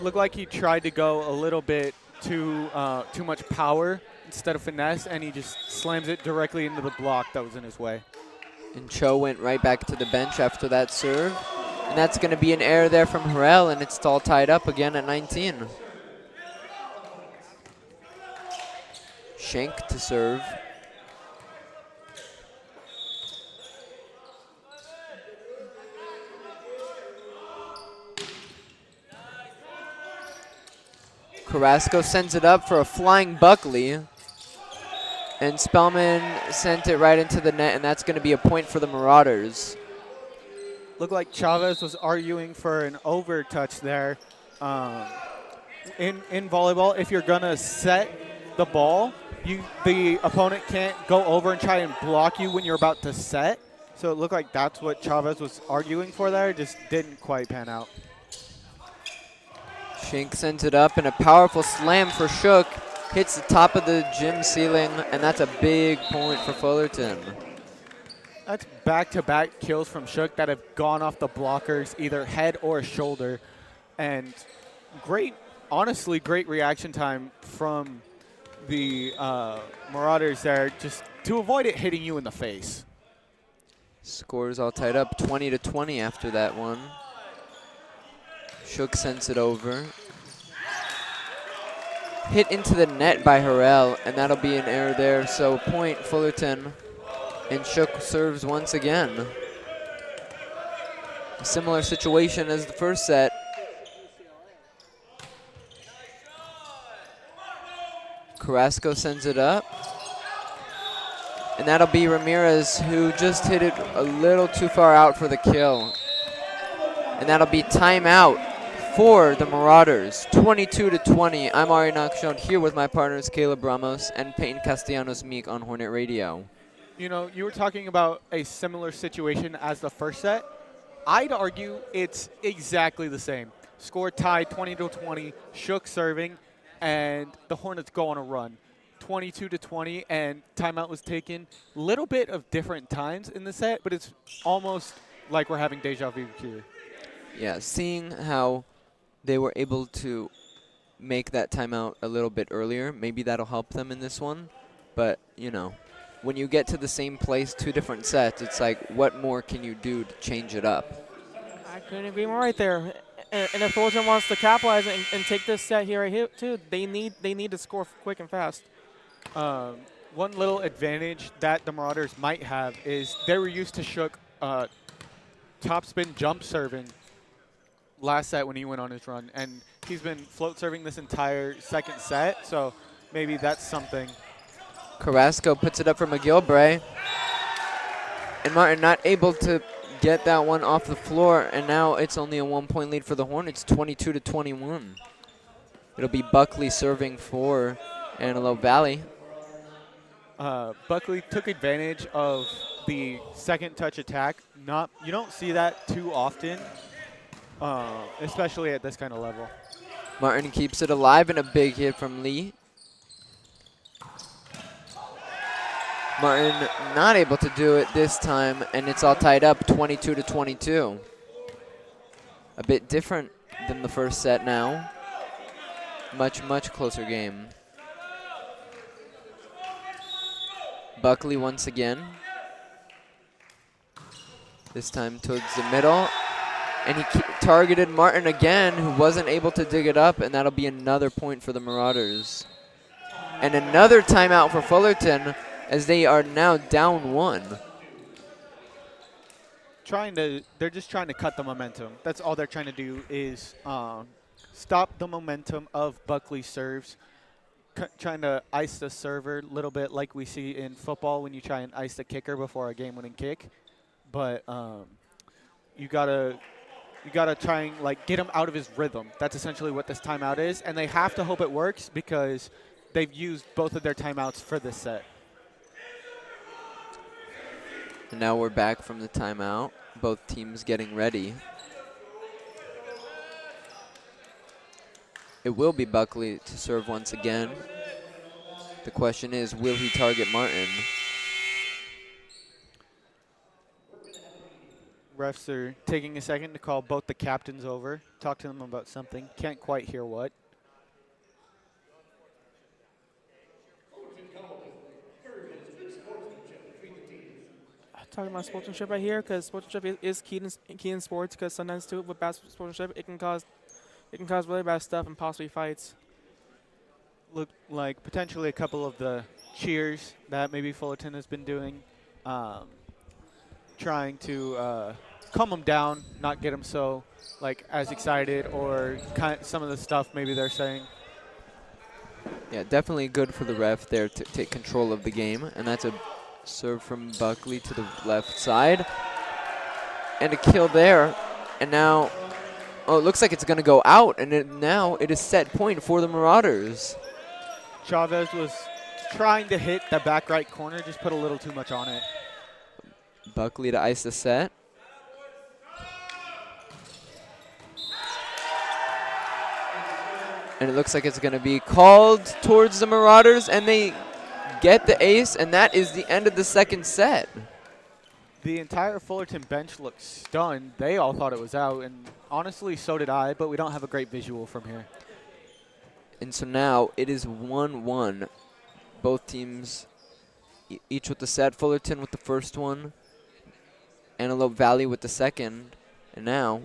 B: looked like he tried to go a little bit too much power instead of finesse, and he just slams it directly into the block that was in his way.
A: And Cho went right back to the bench after that serve. And that's going to be an error there from Harrell, and it's all tied up again at 19. Schenk to serve. Carrasco sends it up for a flying Buckley. And Spellman sent it right into the net, and that's going to be a point for the Marauders.
B: Looked like Chavez was arguing for an over touch there. In volleyball, if you're going to set the ball, the opponent can't go over and try and block you when you're about to set. So it looked like that's what Chavez was arguing for there. Just didn't quite pan out.
A: Schenk sends it up, and a powerful slam for Shook. Hits the top of the gym ceiling, and that's a big point for Fullerton.
B: That's back-to-back kills from Shook that have gone off the blockers, either head or shoulder. And honestly, great reaction time from the Marauders there, just to avoid it hitting you in the face.
A: Scores all tied up, 20-20 after that one. Shook sends it over. Hit into the net by Harrell, and that'll be an error there. So point Fullerton, and Shook serves once again. A similar situation as the first set. Carrasco sends it up. And that'll be Ramirez, who just hit it a little too far out for the kill. And that'll be timeout for the Marauders, 22-20. I'm Ari Nakshon here with my partners Caleb Ramos and Peyton Castellanos-Meek on Hornet Radio.
B: You know, you were talking about a similar situation as the first set. I'd argue it's exactly the same. Score tied 20-20, Shook serving, and the Hornets go on a run. 22-20, and timeout was taken. Little bit of different times in the set, but it's almost like we're having deja vu here.
A: Yeah, seeing how they were able to make that timeout a little bit earlier, maybe that'll help them in this one. But, you know, when you get to the same place, 2 different sets, it's like, what more can you do to change it up?
C: I couldn't agree more right there. And if Fullerton wants to capitalize and take this set here right here too, they need to score quick and fast.
B: One little advantage that the Marauders might have is they were used to Shook topspin jump serving last set when he went on his run, and he's been float serving this entire second set, so maybe that's something.
A: Carrasco puts it up for McGilbray. And Martin not able to get that one off the floor, and now it's only a 1-point lead for the Hornets, 22-21. It'll be Buckley serving for Antelope Valley.
B: Buckley took advantage of the second touch attack. You don't see that too often, especially at this kind of level.
A: Martin keeps it alive, and a big hit from Lee. Martin not able to do it this time, and it's all tied up 22-22. A bit different than the first set now. Much, much closer game. Buckley once again. This time towards the middle. And he targeted Martin again, who wasn't able to dig it up, and that'll be another point for the Marauders. And another timeout for Fullerton, as they are now down 1.
B: They're just trying to cut the momentum. That's all they're trying to do is stop the momentum of Buckley serves, trying to ice the server a little bit like we see in football when you try and ice the kicker before a game-winning kick. But you gotta try and like get him out of his rhythm. That's essentially what this timeout is, and they have to hope it works because they've used both of their timeouts for this set.
A: And now we're back from the timeout. Both teams getting ready. It will be Buckley to serve once again. The question is, will he target Martin?
B: Refs are taking a second to call both the captains over, talk to them about something. Can't quite hear what.
C: Talking about sportsmanship right here, because sportsmanship is key in sports. Because sometimes too, with bad sportsmanship, it can cause really bad stuff and possibly fights.
B: Look like potentially a couple of the cheers that maybe Fullerton has been doing, trying to calm them down, not get them so like as excited, or some of the stuff maybe they're saying.
A: Yeah, definitely good for the ref there to take control of the game, and that's a serve from Buckley to the left side. And a kill there. And now, oh, it looks like it's going to go out, and now it is set point for the Marauders.
B: Chavez was trying to hit the back right corner, just put a little too much on it.
A: Buckley to ice the set. And it looks like it's going to be called towards the Marauders, and they get the ace, and that is the end of the second set.
B: The entire Fullerton bench looked stunned. They all thought it was out, and honestly, so did I, but we don't have a great visual from here.
A: And so now it is 1-1. Both teams each with the set. Fullerton with the first one, Antelope Valley with the second, and now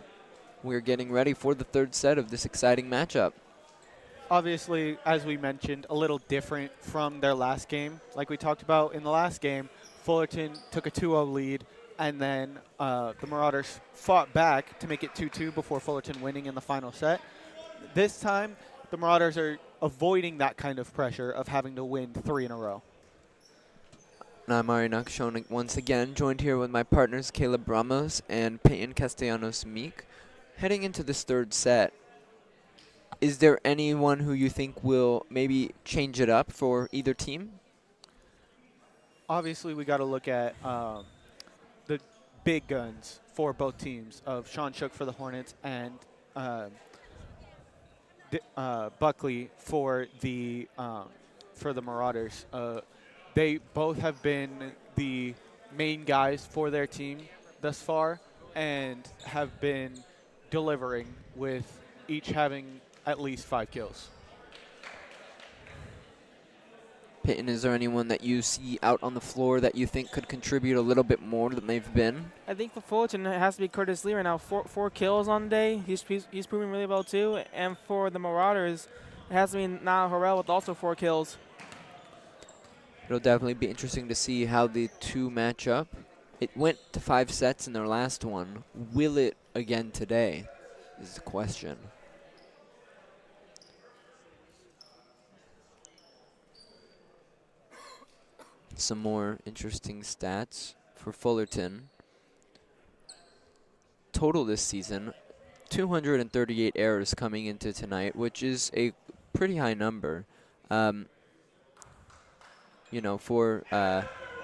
A: we're getting ready for the third set of this exciting matchup.
B: Obviously, as we mentioned, a little different from their last game. Like we talked about in the last game, Fullerton took a 2-0 lead, and then the Marauders fought back to make it 2-2 before Fullerton winning in the final set. This time, the Marauders are avoiding that kind of pressure of having to win 3 in a row.
A: I'm Ari Nakshon once again, joined here with my partners Caleb Ramos and Peyton Castellanos-Meek. Heading into this third set, is there anyone who you think will maybe change it up for either team?
B: Obviously, we got to look at the big guns for both teams of Sean Shook for the Hornets and Buckley for the Marauders. They both have been the main guys for their team thus far and have been delivering, with each having at least 5 kills.
A: Peyton, is there anyone that you see out on the floor that you think could contribute a little bit more than they've been?
C: I think for Fullerton, it has to be Curtis Lee right now. Four kills on the day. He's proving really well too. And for the Marauders, it has to be Niall Harrell with also 4 kills.
A: It'll definitely be interesting to see how the two match up. It went to 5 sets in their last one. Will it again today is the question. Some more interesting stats for Fullerton. Total this season, 238 errors coming into tonight, which is a pretty high number. You know, for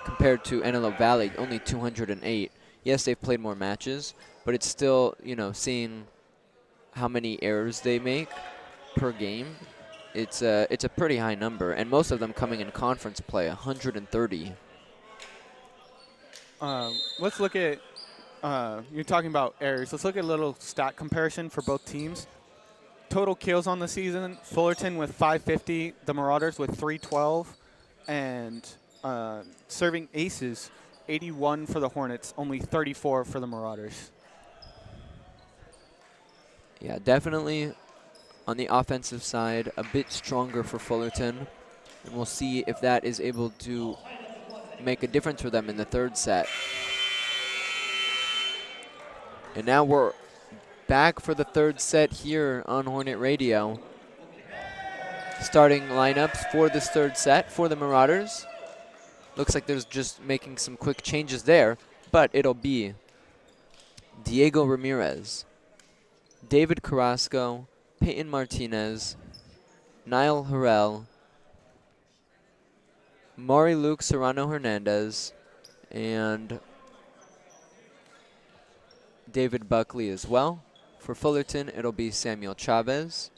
A: compared to Antelope Valley, only 208. Yes, they've played more matches, but it's still, you know, seeing how many errors they make per game. It's a pretty high number, and most of them coming in conference play, 130.
B: Let's look at, you're talking about errors. Let's look at a little stat comparison for both teams. Total kills on the season, Fullerton with 550, the Marauders with 312, and serving aces, 81 for the Hornets, only 34 for the Marauders.
A: Yeah, definitely on the offensive side, a bit stronger for Fullerton, and we'll see if that is able to make a difference for them in the third set. And now we're back for the third set here on Hornet Radio. Starting lineups for this third set for the Marauders. Looks like there's just making some quick changes there, but it'll be Diego Ramirez, David Carrasco, Peyton Martinez, Niall Harrell, Mari-Luke Serrano Hernandez, and David Buckley as well. For Fullerton, it'll be Samuel Chavez,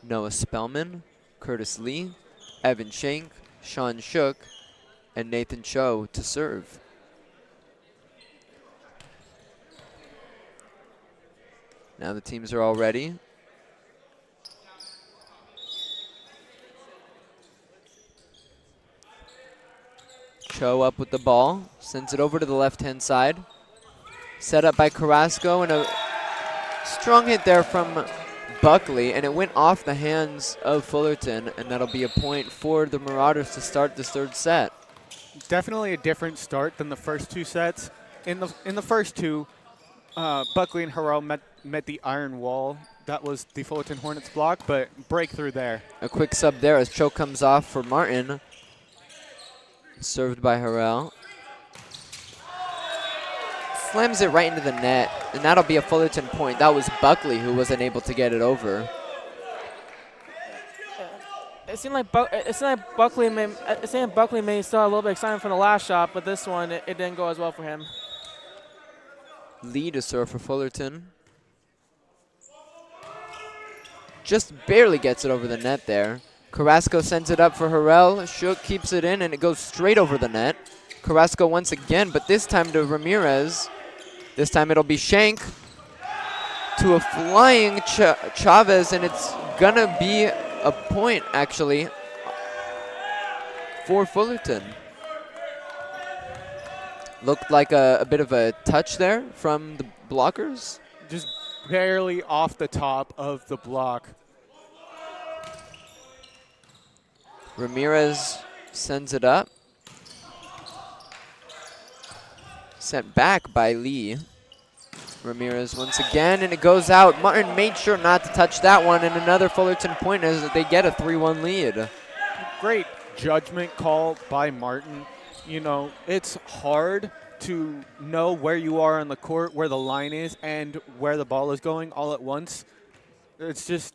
A: Noah Spellman, Curtis Lee, Evan Shank, Sean Shook, and Nathan Cho to serve. Now the teams are all ready. Cho up with the ball, sends it over to the left-hand side. Set up by Carrasco, and a strong hit there from Buckley, and it went off the hands of Fullerton, and that'll be a point for the Marauders to start this third set.
B: Definitely a different start than the first two sets. In the first two, Buckley and Harrell met the iron wall. That was the Fullerton Hornets block, but breakthrough there.
A: A quick sub there as Cho comes off for Martin. Served by Harrell. Slams it right into the net, and that'll be a Fullerton point. That was Buckley who wasn't able to get it over.
C: It seemed like Buckley may still have a little bit excitement from the last shot, but this one it didn't go as well for him.
A: Lee to serve for Fullerton. Just barely gets it over the net there. Carrasco sends it up for Harrell. Shook keeps it in, and it goes straight over the net. Carrasco once again, but this time to Ramirez. This time it'll be Shank to a flying Chavez, and it's gonna be a point, actually, for Fullerton. Looked like a bit of a touch there from the blockers.
B: Just barely off the top of the block.
A: Ramirez sends it up. Sent back by Lee. Ramirez once again, and it goes out. Martin made sure not to touch that one, and another Fullerton point as they get a 3-1 lead.
B: Great judgment call by Martin. You know, it's hard to know where you are on the court, where the line is, and where the ball is going all at once. It's just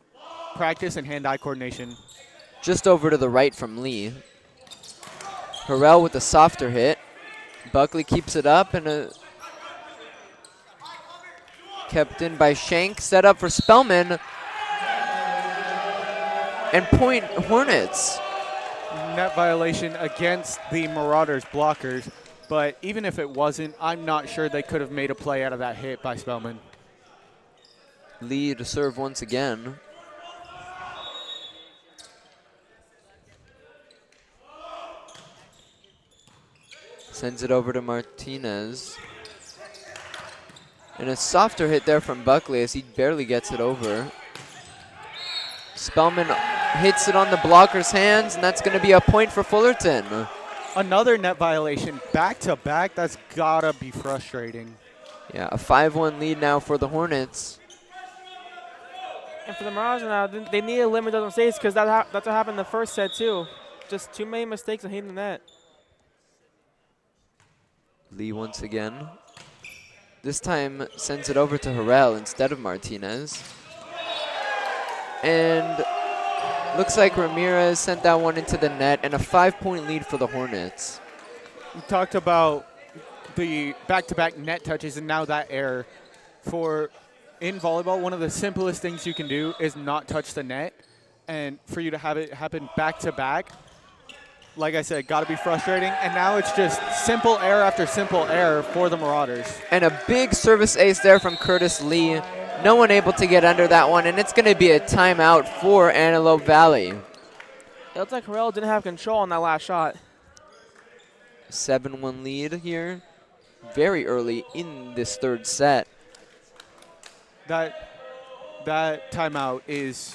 B: practice and hand-eye coordination.
A: Just over to the right from Lee. Harrell with a softer hit. Buckley keeps it up, and kept in by Shank. Set up for Spellman. And point Hornets.
B: Net violation against the Marauders blockers, but even if it wasn't, I'm not sure they could have made a play out of that hit by Spellman.
A: Lee to serve once again. Sends it over to Martinez. And a softer hit there from Buckley as he barely gets it over. Spellman hits it on the blocker's hands, and that's going to be a point for Fullerton.
B: Another net violation back-to-back. That's got to be frustrating.
A: Yeah, a 5-1 lead now for the Hornets.
C: And for the Marauders now, they need to limit those mistakes because that's what happened in the first set too. Just too many mistakes and hitting the net.
A: Lee once again. This time sends it over to Harrell instead of Martinez. And looks like Ramirez sent that one into the net, and a 5-point lead for the Hornets.
B: We talked about the back-to-back net touches and now that error. In volleyball, one of the simplest things you can do is not touch the net. And for you to have it happen back-to-back, like I said, got to be frustrating. And now it's just simple error after simple error for the Marauders.
A: And a big service ace there from Curtis Lee. No one able to get under that one, and it's going to be a timeout for Antelope Valley.
C: It looks like Harrell didn't have control on that last shot.
A: 7-1 lead here, very early in this third set.
B: That timeout is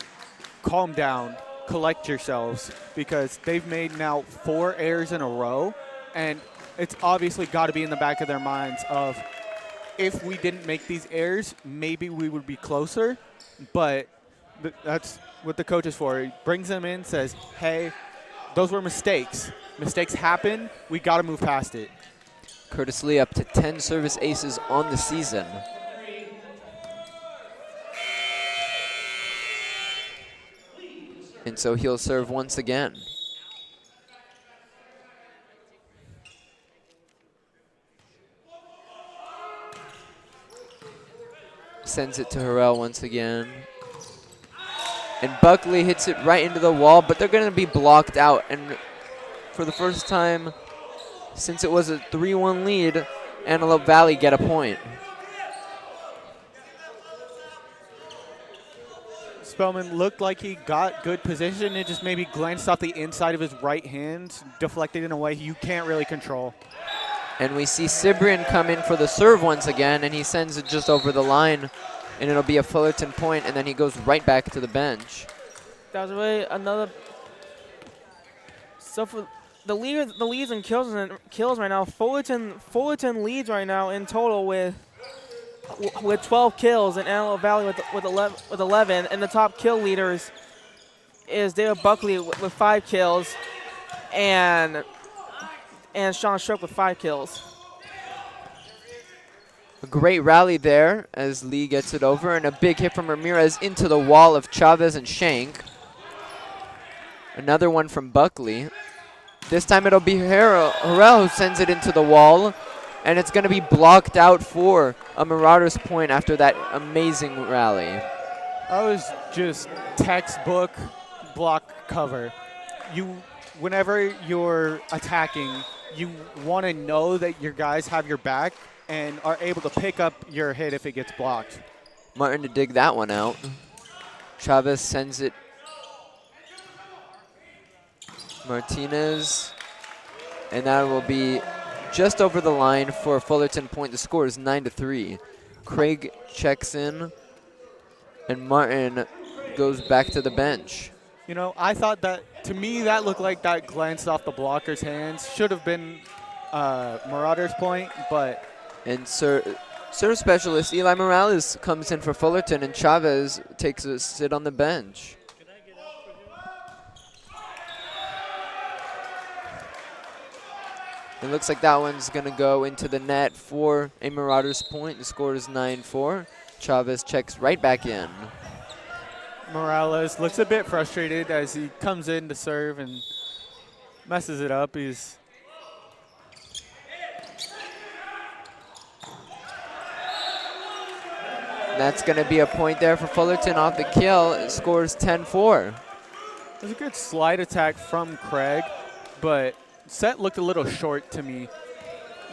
B: calm down, collect yourselves, because they've made now 4 errors in a row, and it's obviously got to be in the back of their minds of, if we didn't make these errors, maybe we would be closer, but that's what the coach is for. He brings them in, says, hey, those were mistakes. Mistakes happen. We got to move past it.
A: Curtis Lee up to 10 service aces on the season. And so he'll serve once again. Sends it to Harrell once again. And Buckley hits it right into the wall, but they're going to be blocked out. And for the first time since it was a 3-1 lead, Antelope Valley get a point.
B: Spellman looked like he got good position. It just maybe glanced off the inside of his right hand, deflected in a way you can't really control.
A: And we see Cibrian come in for the serve once again, and he sends it just over the line, and it'll be a Fullerton point, and then he goes right back to the bench.
C: That was really another. So for the leads and kills right now, Fullerton leads right now in total with 12 kills, and Antelope Valley with 11. And the top kill leaders is David Buckley with 5 kills, and Sean Shook with 5 kills.
A: A great rally there as Lee gets it over, and a big hit from Ramirez into the wall of Chavez and Shank. Another one from Buckley. This time it'll be Harrell who sends it into the wall, and it's going to be blocked out for a Marauders point after that amazing rally.
B: That was just textbook block cover. Whenever you're attacking, you want to know that your guys have your back and are able to pick up your hit if it gets blocked.
A: Martin to dig that one out. Chavez sends it. Martinez. And that will be just over the line for a Fullerton point. The score is 9-3. Craig checks in, and Martin goes back to the bench.
B: You know, I thought that, to me, that looked like that glanced off the blocker's hands. Should have been Marauders point, but.
A: And serve specialist Eli Morales comes in for Fullerton, and Chavez takes a sit on the bench. It looks like that one's going to go into the net for a Marauders point. The score is 9-4. Chavez checks right back in.
B: Morales looks a bit frustrated as he comes in to serve and messes it up.
A: That's going to be a point there for Fullerton off the kill. It scores 10-4.
B: It was a good slide attack from Craig, but set looked a little short to me.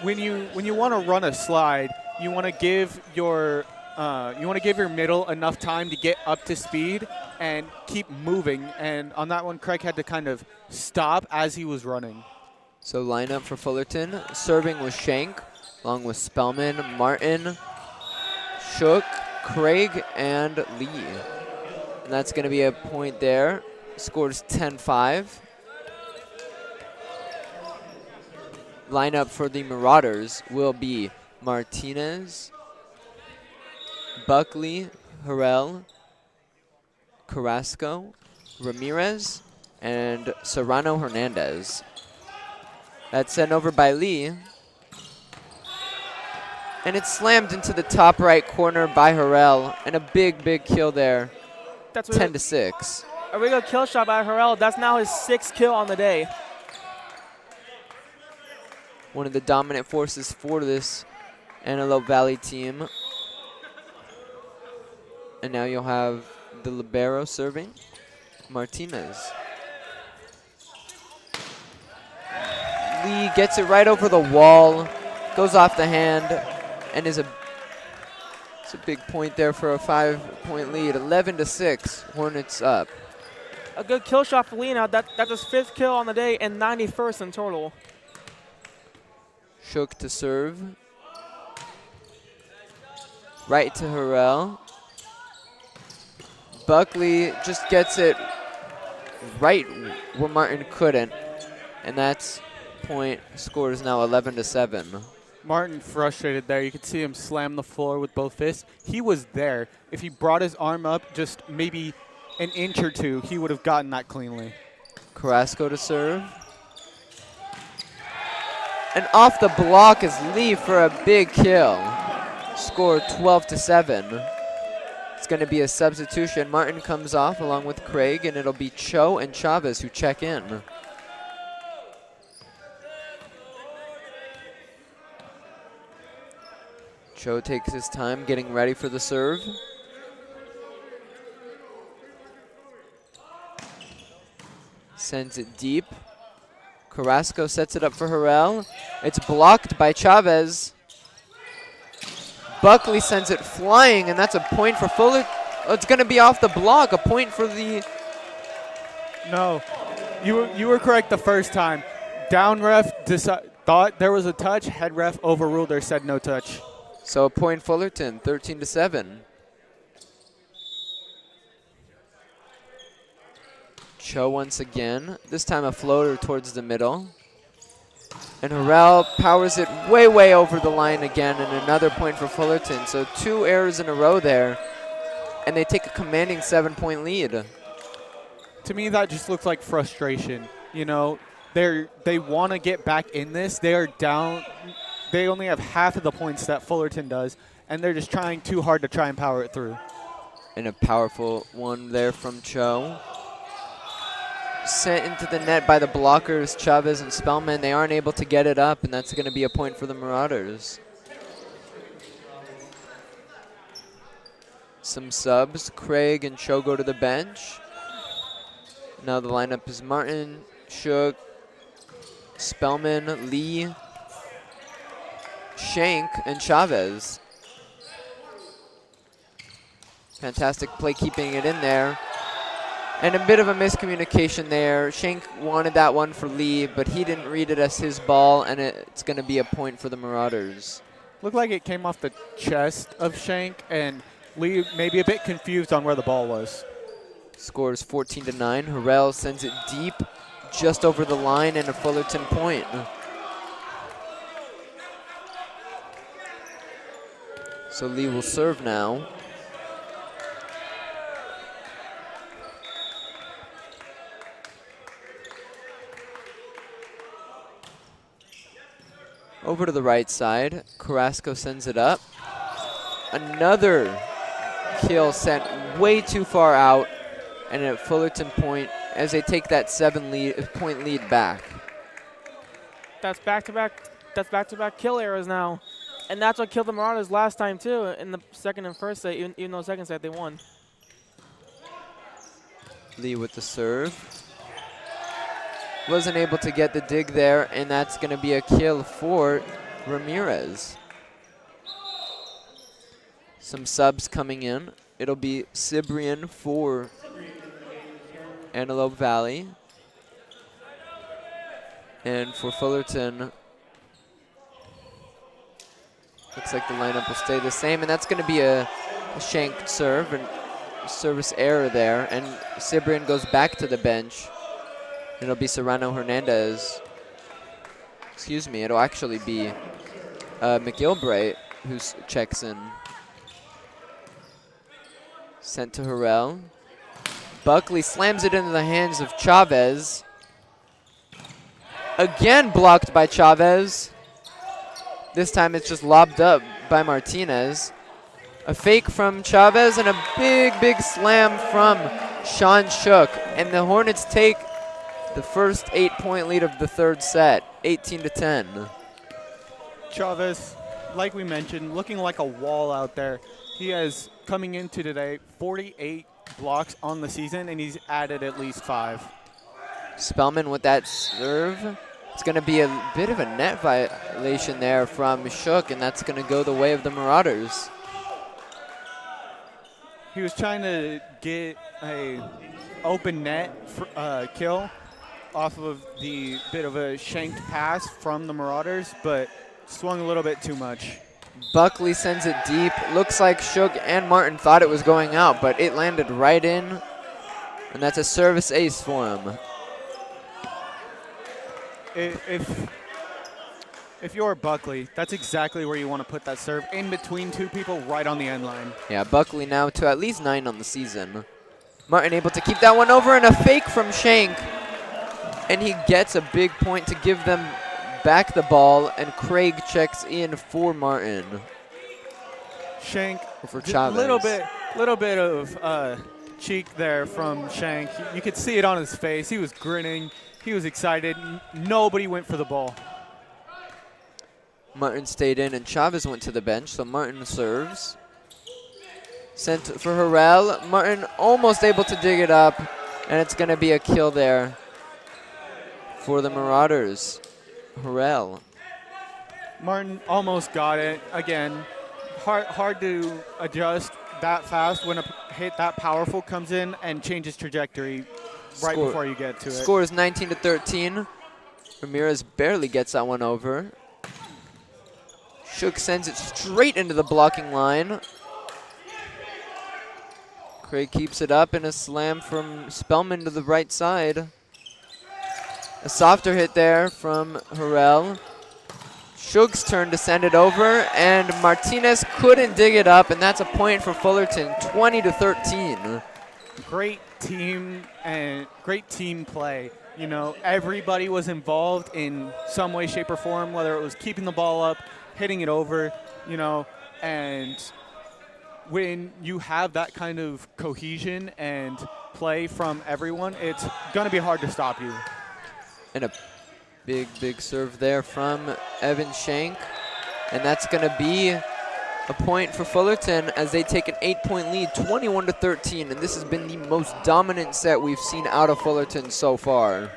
B: When you want to run a slide, you want to give your middle enough time to get up to speed and keep moving. And on that one, Craig had to kind of stop as he was running.
A: So lineup for Fullerton. Serving was Shank, along with Spellman, Martin, Shook, Craig, and Lee. And that's going to be a point there. Scores 10-5. Lineup for the Marauders will be Martinez, Buckley, Harrell, Carrasco, Ramirez, and Serrano Hernandez. That's sent over by Lee. And it's slammed into the top right corner by Harrell, and a big, big kill there. That's 10-6.
C: A regular kill shot by Harrell. That's now his 6th kill on the day.
A: One of the dominant forces for this Antelope Valley team. And now you'll have the libero serving, Martinez. Lee gets it right over the wall, goes off the hand, and it's a big point there for a 5-point lead. 11-6, Hornets up.
C: A good kill shot for Lee now. That's his 5th kill on the day and 91st in total.
A: Shook to serve. Right to Harrell. Buckley just gets it right where Martin couldn't. And that's point. Score is now 11-7.
B: Martin frustrated there. You could see him slam the floor with both fists. He was there. If he brought his arm up just maybe an inch or two, he would have gotten that cleanly.
A: Carrasco to serve. And off the block is Lee for a big kill. Score 12-7. It's going to be a substitution. Martin comes off along with Craig, and it'll be Cho and Chavez who check in. Cho takes his time getting ready for the serve. Sends it deep. Carrasco sets it up for Harrell. It's blocked by Chavez. Buckley sends it flying, and that's a point for Fuller. Oh, it's going to be off the block. A point for the...
B: No, you were correct the first time. Down ref thought there was a touch. Head ref overruled her, said no touch.
A: So a point Fullerton, 13-7. Cho once again. This time a floater towards the middle. And Harrell powers it way, way over the line again, and another point for Fullerton. So 2 errors in a row there, and they take a commanding 7-point lead.
B: To me, that just looks like frustration. You know, they want to get back in this. They are down. They only have half of the points that Fullerton does, and they're just trying too hard to try and power it through.
A: And a powerful one there from Cho. Sent into the net by the blockers, Chavez and Spellman. They aren't able to get it up, and that's going to be a point for the Marauders. Some subs. Craig and Cho go to the bench. Now the lineup is Martin, Shook, Spellman, Lee, Shank, and Chavez. Fantastic play keeping it in there. And a bit of a miscommunication there. Shank wanted that one for Lee, but he didn't read it as his ball, and it's going to be a point for the Marauders.
B: Looked like it came off the chest of Shank, and Lee maybe a bit confused on where the ball was.
A: Scores 14-9. Harrell sends it deep, just over the line, and a Fullerton point. So Lee will serve now. Over to the right side. Carrasco sends it up. Another kill sent way too far out, and a Fullerton point as they take that 7-point lead back.
C: That's back-to-back. That's back-to-back kill errors now, and that's what killed the Marauders last time too. In the second and first set, even though second set they won.
A: Lee with the serve. Wasn't able to get the dig there, and that's going to be a kill for Ramirez. Some subs coming in. It'll be Cibrian for Antelope Valley. And for Fullerton, looks like the lineup will stay the same, and that's going to be a shanked serve and service error there, and Cibrian goes back to the bench. It'll be Serrano Hernandez. Excuse me, it'll actually be McGilbride who checks in. Sent to Harrell. Buckley slams it into the hands of Chavez. Again blocked by Chavez. This time it's just lobbed up by Martinez. A fake from Chavez and a big, big slam from Sean Shook. And the Hornets take the first 8-point lead of the third set, 18-10.
B: Chavez, like we mentioned, looking like a wall out there. He has, coming into today, 48 blocks on the season, and he's added at least 5.
A: Spellman with that serve. It's going to be a bit of a net violation there from Shook, and that's going to go the way of the Marauders.
B: He was trying to get a open net kill off of the bit of a shanked pass from the Marauders, but swung a little bit too much.
A: Buckley sends it deep. Looks like Shook and Martin thought it was going out, but it landed right in, and that's a service ace for him.
B: If you're Buckley, that's exactly where you want to put that serve, in between two people right on the end line.
A: Yeah, Buckley now to at least 9 on the season. Martin able to keep that one over, and a fake from Shank. And he gets a big point to give them back the ball, and Craig checks in for Martin.
B: Shank,
A: for Chavez.
B: Little bit of cheek there from Shank. You could see it on his face. He was grinning. He was excited. Nobody went for the ball.
A: Martin stayed in, and Chavez went to the bench, so Martin serves. Sent for Harrell. Martin almost able to dig it up, and it's going to be a kill there for the Marauders. Harrell.
B: Martin almost got it. Again, hard to adjust that fast when a hit that powerful comes in and changes trajectory right before you get to it.
A: Score is 19-13. Ramirez barely gets that one over. Shook sends it straight into the blocking line. Craig keeps it up, and a slam from Spellman to the right side. A softer hit there from Harrell. Shug's turn to send it over, and Martinez couldn't dig it up, and that's a point for Fullerton, 20-13.
B: Great team and great team play. You know, everybody was involved in some way, shape, or form, whether it was keeping the ball up, hitting it over, you know, and when you have that kind of cohesion and play from everyone, it's going to be hard to stop you.
A: And a big serve there from Evan Shank. And that's going to be a point for Fullerton as they take an 8-point lead, 21-13. And this has been the most dominant set we've seen out of Fullerton so far.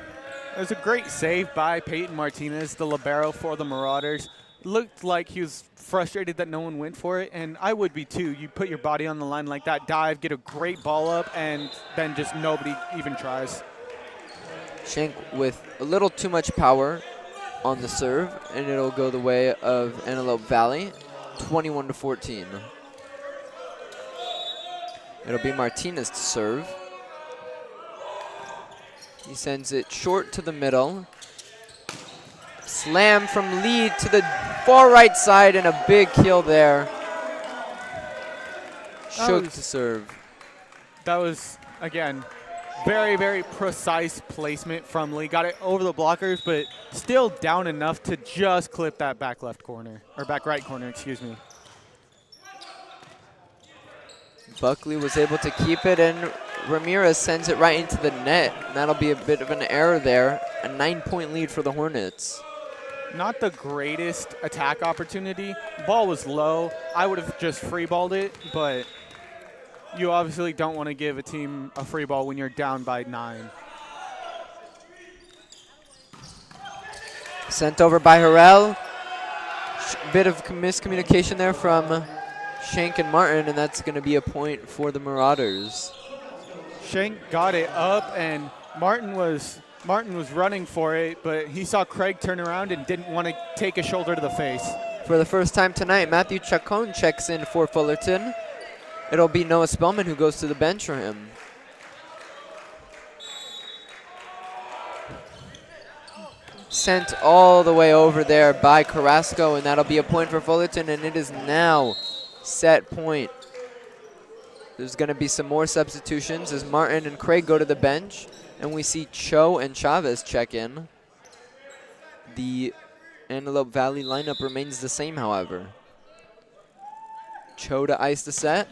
B: It was a great save by Peyton Martinez, the libero for the Marauders. Looked like he was frustrated that no one went for it, and I would be too. You put your body on the line like that, dive, get a great ball up, and then just nobody even tries.
A: Shank with a little too much power on the serve, and it'll go the way of Antelope Valley, 21-14. It'll be Martinez to serve. He sends it short to the middle. Slam from Lee to the far right side, and a big kill there. Shook to serve.
B: That was, again, very precise placement from Lee. Got it over the blockers, but still down enough to just clip that back left corner, or back right corner, excuse me.
A: Buckley was able to keep it, and Ramirez sends it right into the net. And that'll be a bit of an error there. A 9-point lead for the Hornets.
B: Not the greatest attack opportunity. Ball was low. I would have just free balled it, but you obviously don't want to give a team a free ball when you're down by 9.
A: Sent over by Harrell. Bit of miscommunication there from Shank and Martin, and that's going to be a point for the Marauders.
B: Shank got it up, and Martin was running for it, but he saw Craig turn around and didn't want to take a shoulder to the face.
A: For the first time tonight, Matthew Chacon checks in for Fullerton. It'll be Noah Spellman who goes to the bench for him. Sent all the way over there by Carrasco, and that'll be a point for Fullerton, and it is now set point. There's going to be some more substitutions as Martin and Craig go to the bench, and we see Cho and Chavez check in. The Antelope Valley lineup remains the same, however. Cho to ice the set.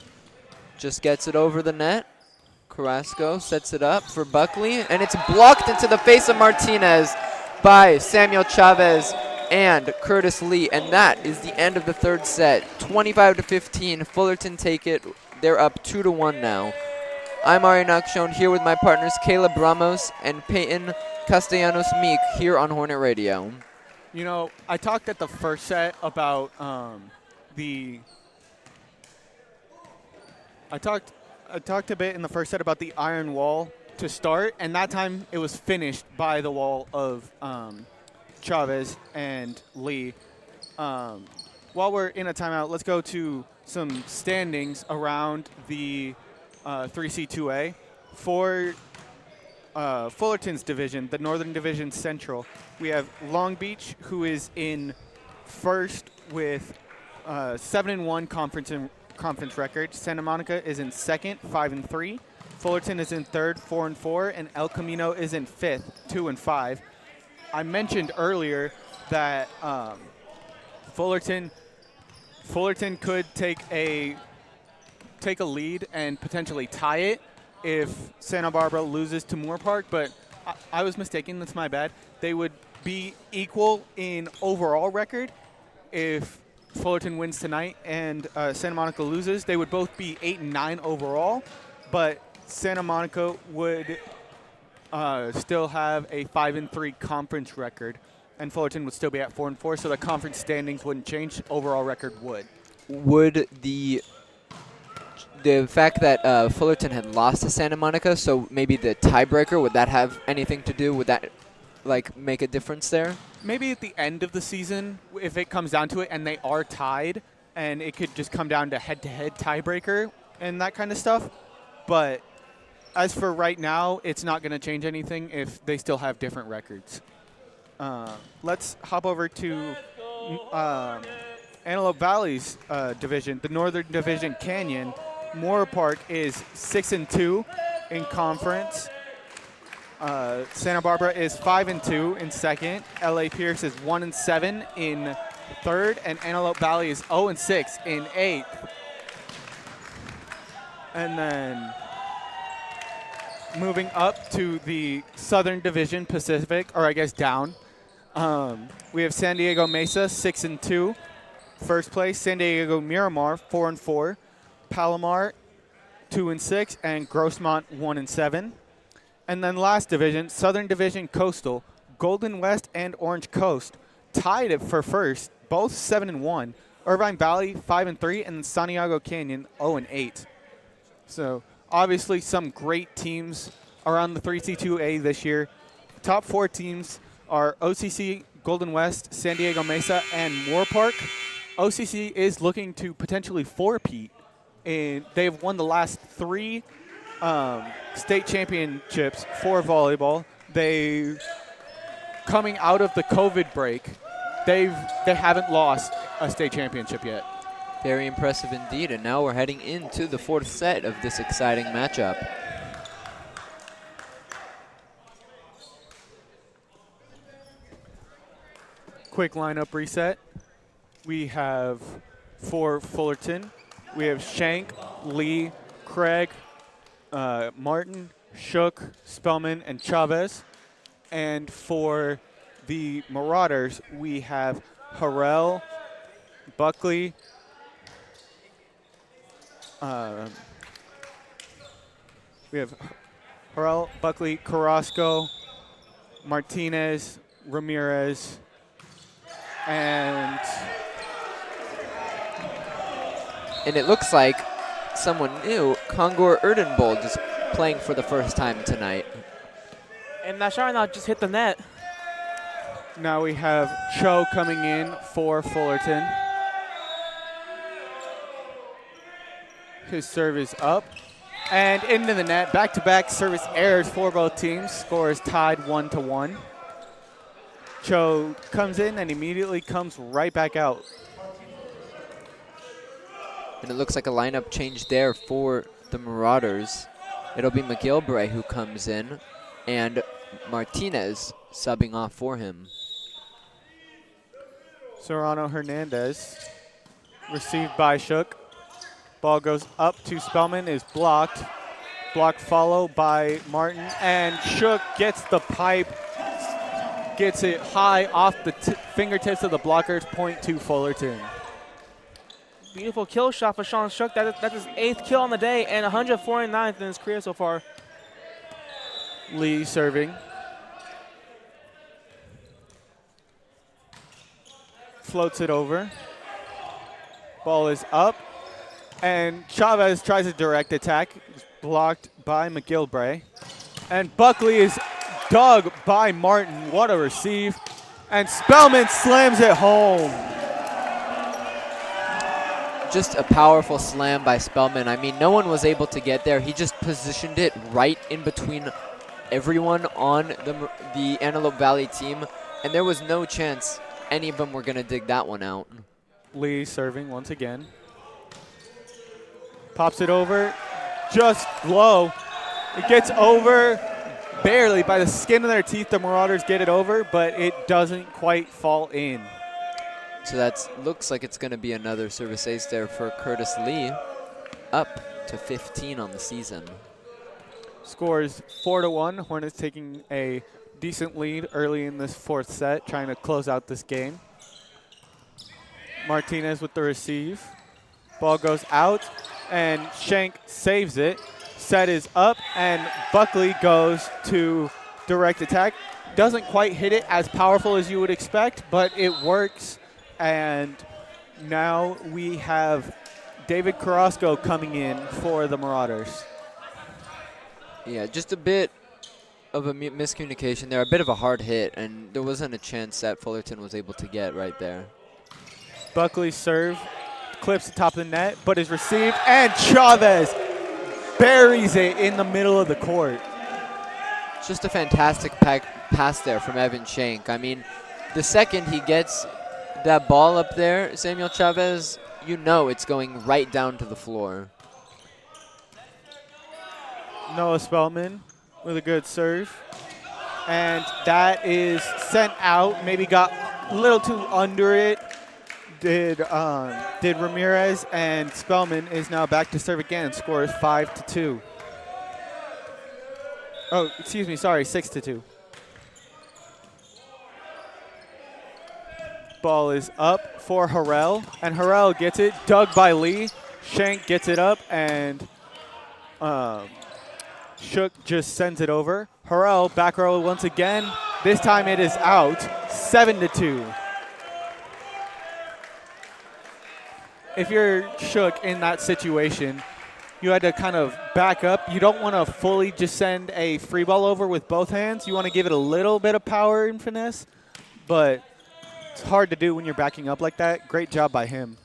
A: Just gets it over the net. Carrasco sets it up for Buckley, and it's blocked into the face of Martinez by Samuel Chavez and Curtis Lee, and that is the end of the third set. 25-15, Fullerton take it. They're up 2-1 now. I'm Ari Nakshon here with my partners Caleb Ramos and Peyton Castellanos-Meek here on Hornet Radio.
B: You know, I talked at the first set about I talked a bit in the first set about the iron wall to start, and that time it was finished by the wall of Chavez and Lee. While we're in a timeout, let's go to some standings around the 3C2A. For Fullerton's division, the Northern Division Central, we have Long Beach, who is in first with 7-1 conference record. Santa Monica is in second, 5-3. Fullerton is in third, 4-4, and El Camino is in fifth, 2-5. I mentioned earlier that Fullerton could take a lead and potentially tie it if Santa Barbara loses to Moore Park, but I was mistaken. That's my bad. They would be equal in overall record if Fullerton wins tonight and Santa Monica loses. They would both be 8-9 overall, but Santa Monica would still have a 5-3 conference record, and Fullerton would still be at 4-4, so the conference standings wouldn't change. Overall record would.
A: Would the fact that Fullerton had lost to Santa Monica, so maybe the tiebreaker, would that have anything to do? Would that make a difference there?
B: Maybe at the end of the season, if it comes down to it and they are tied, and it could just come down to head-to-head tiebreaker and that kind of stuff. But as for right now, it's not going to change anything if they still have different records. Let's hop over to Antelope Valley's division, the Northern Division Canyon. Moore Park is 6-2 in conference. Santa Barbara is 5-2 in second. LA Pierce is 1-7 in third, and Antelope Valley is 0-6 in eighth. And then moving up to the Southern Division Pacific, or I guess down, we have San Diego Mesa 6-2, first place. San Diego Miramar 4-4, Palomar 2-6, and Grossmont 1-7. And then last division, Southern Division Coastal, Golden West and Orange Coast tied it for first, both 7-1. Irvine Valley 5-3, and Santiago Canyon 0-8. So obviously some great teams around the 3C2A this year. Top four teams are OCC, Golden West, San Diego Mesa, and Moore Park. OCC is looking to potentially four-peat, and they've won the last three state championships for volleyball. They, coming out of the COVID break, they haven't lost a state championship yet.
A: Very impressive indeed, and now we're heading into the fourth set of this exciting matchup.
B: Quick lineup reset. We have for Fullerton, we have Shank, Lee, Craig, Martin, Shook, Spellman, and Chavez. And for the Marauders, we have Harrell, Buckley, we have Harrell, Buckley, Carrasco, Martinez, Ramirez, and
A: it looks like someone new, Kongor Erdenbold, is playing for the first time tonight.
C: And that shot now just hit the net.
B: now we have Cho coming in for Fullerton. His serve is up and into the net. Back-to-back service errors for both teams. Score is tied 1-1. Cho comes in and immediately comes right back out.
A: And it looks like a lineup change there for the Marauders. It'll be McGilbray who comes in and Martinez subbing off for him.
B: Serrano Hernandez received by Shook. Ball goes up to Spellman, is blocked. Block followed by Martin, and Shook gets the pipe, gets it high off the fingertips of the blockers, point to Fullerton.
C: Beautiful kill shot for Sean Shook. That's his 8th kill on the day and 149th in his career so far.
B: Lee serving. Floats it over. Ball is up. And Chavez tries a direct attack. It's blocked by McGilbray. And Buckley is dug by Martin. What a receive. And Spellman slams it home.
A: Just a powerful slam by Spellman. I mean, no one was able to get there. He just positioned it right in between everyone on the Antelope Valley team, and there was no chance any of them were going to dig that one out.
B: Lee serving once again. Pops it over, just low. It gets over barely by the skin of their teeth. The Marauders get it over, but it doesn't quite fall in.
A: So that looks like it's going to be another service ace there for Curtis Lee, up to 15 on the season.
B: Scores 4-1. Hornets taking a decent lead early in this fourth set, trying to close out this game. Martinez with the receive. Ball goes out, and Shank saves it. Set is up, and Buckley goes to direct attack. Doesn't quite hit it as powerful as you would expect, but it works. And now we have David Carrasco coming in for the Marauders.
A: Yeah, just a bit of a miscommunication there, a bit of a hard hit, and there wasn't a chance that Fullerton was able to get right there.
B: Buckley's serve clips the top of the net, but is received, and Chavez buries it in the middle of the court.
A: Just a fantastic pass there from Evan Shank. I mean, the second he gets that ball up there, Samuel Chavez, you know it's going right down to the floor.
B: Noah Spellman with a good serve. And that is sent out, maybe got a little too under it. Did Ramirez, and Spellman is now back to serve again. Score is 5-2. Oh, excuse me, sorry, 6-2. Ball is up for Harrell, and Harrell gets it, dug by Lee. Shank gets it up, and Shook just sends it over. Harrell back row once again. This time it is out, 7-2. If you're Shook in that situation, you had to kind of back up. You don't want to fully just send a free ball over with both hands. You want to give it a little bit of power and finesse, but it's hard to do when you're backing up like that. Great job by him.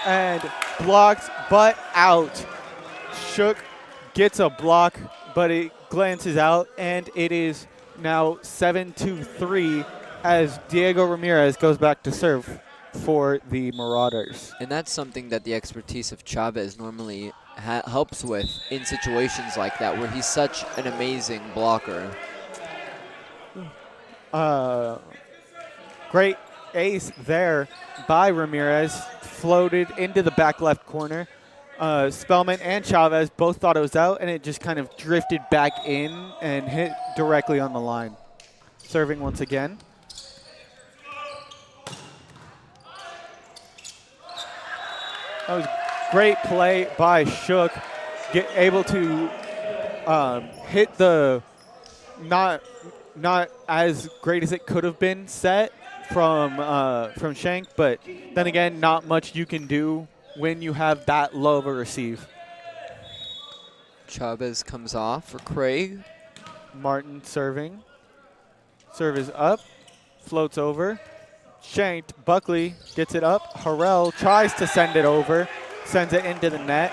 B: And blocked, but out. Shook gets a block, but it glances out, and it is now 7-3 as Diego Ramirez goes back to serve for the Marauders.
A: And that's something that the expertise of Chavez normally helps with in situations like that, where he's such an amazing blocker.
B: Great ace there by Ramirez, floated into the back left corner. Spellman and Chavez both thought it was out, and it just kind of drifted back in and hit directly on the line. Serving once again. That was great play by Shook, able to hit the not as great as it could have been set from Shank, but then again, not much you can do when you have that low of a receive.
A: Chavez comes off for Craig.
B: Martin serving. Serve is up, floats over. Shanked, Buckley gets it up. Harrell tries to send it over, sends it into the net.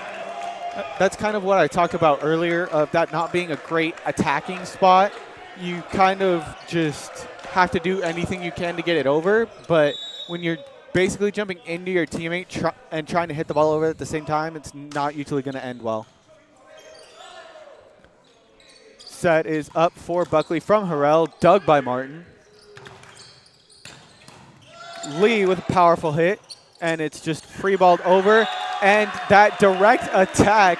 B: That's kind of what I talked about earlier of that not being a great attacking spot. You kind of just have to do anything you can to get it over, but when you're basically jumping into your teammate and trying to hit the ball over at the same time, it's not usually going to end well. Set is up for Buckley from Harrell, dug by Martin. Lee with a powerful hit, and it's just free balled over. And that direct attack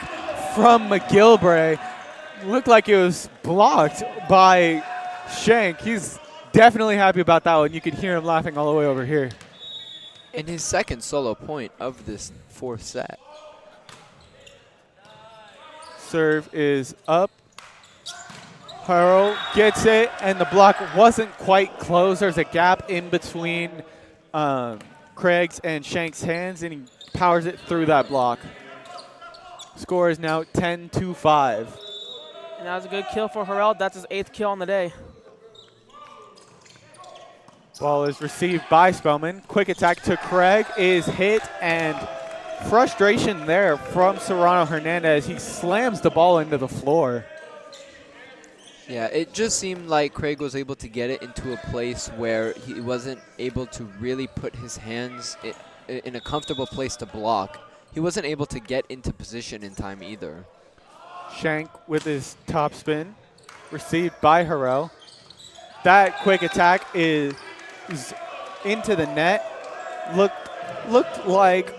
B: from McGilbray looked like it was blocked by Shank. He's definitely happy about that one. You could hear him laughing all the way over here.
A: And his second solo point of this fourth set.
B: Serve is up. Harrell gets it, and the block wasn't quite closed. There's a gap in between Craig's and Shank's hands, and he powers it through that block. Score is now 10-5.
C: And that was a good kill for Harrell. That's his 8th kill on the day.
B: Ball is received by Spellman. Quick attack to Craig is hit, and frustration there from Serrano Hernandez. He slams the ball into the floor.
A: Yeah, it just seemed like Craig was able to get it into a place where he wasn't able to really put his hands in a comfortable place to block. He wasn't able to get into position in time either.
B: Shank with his top spin, received by Harrell. That quick attack is into the net. Looked like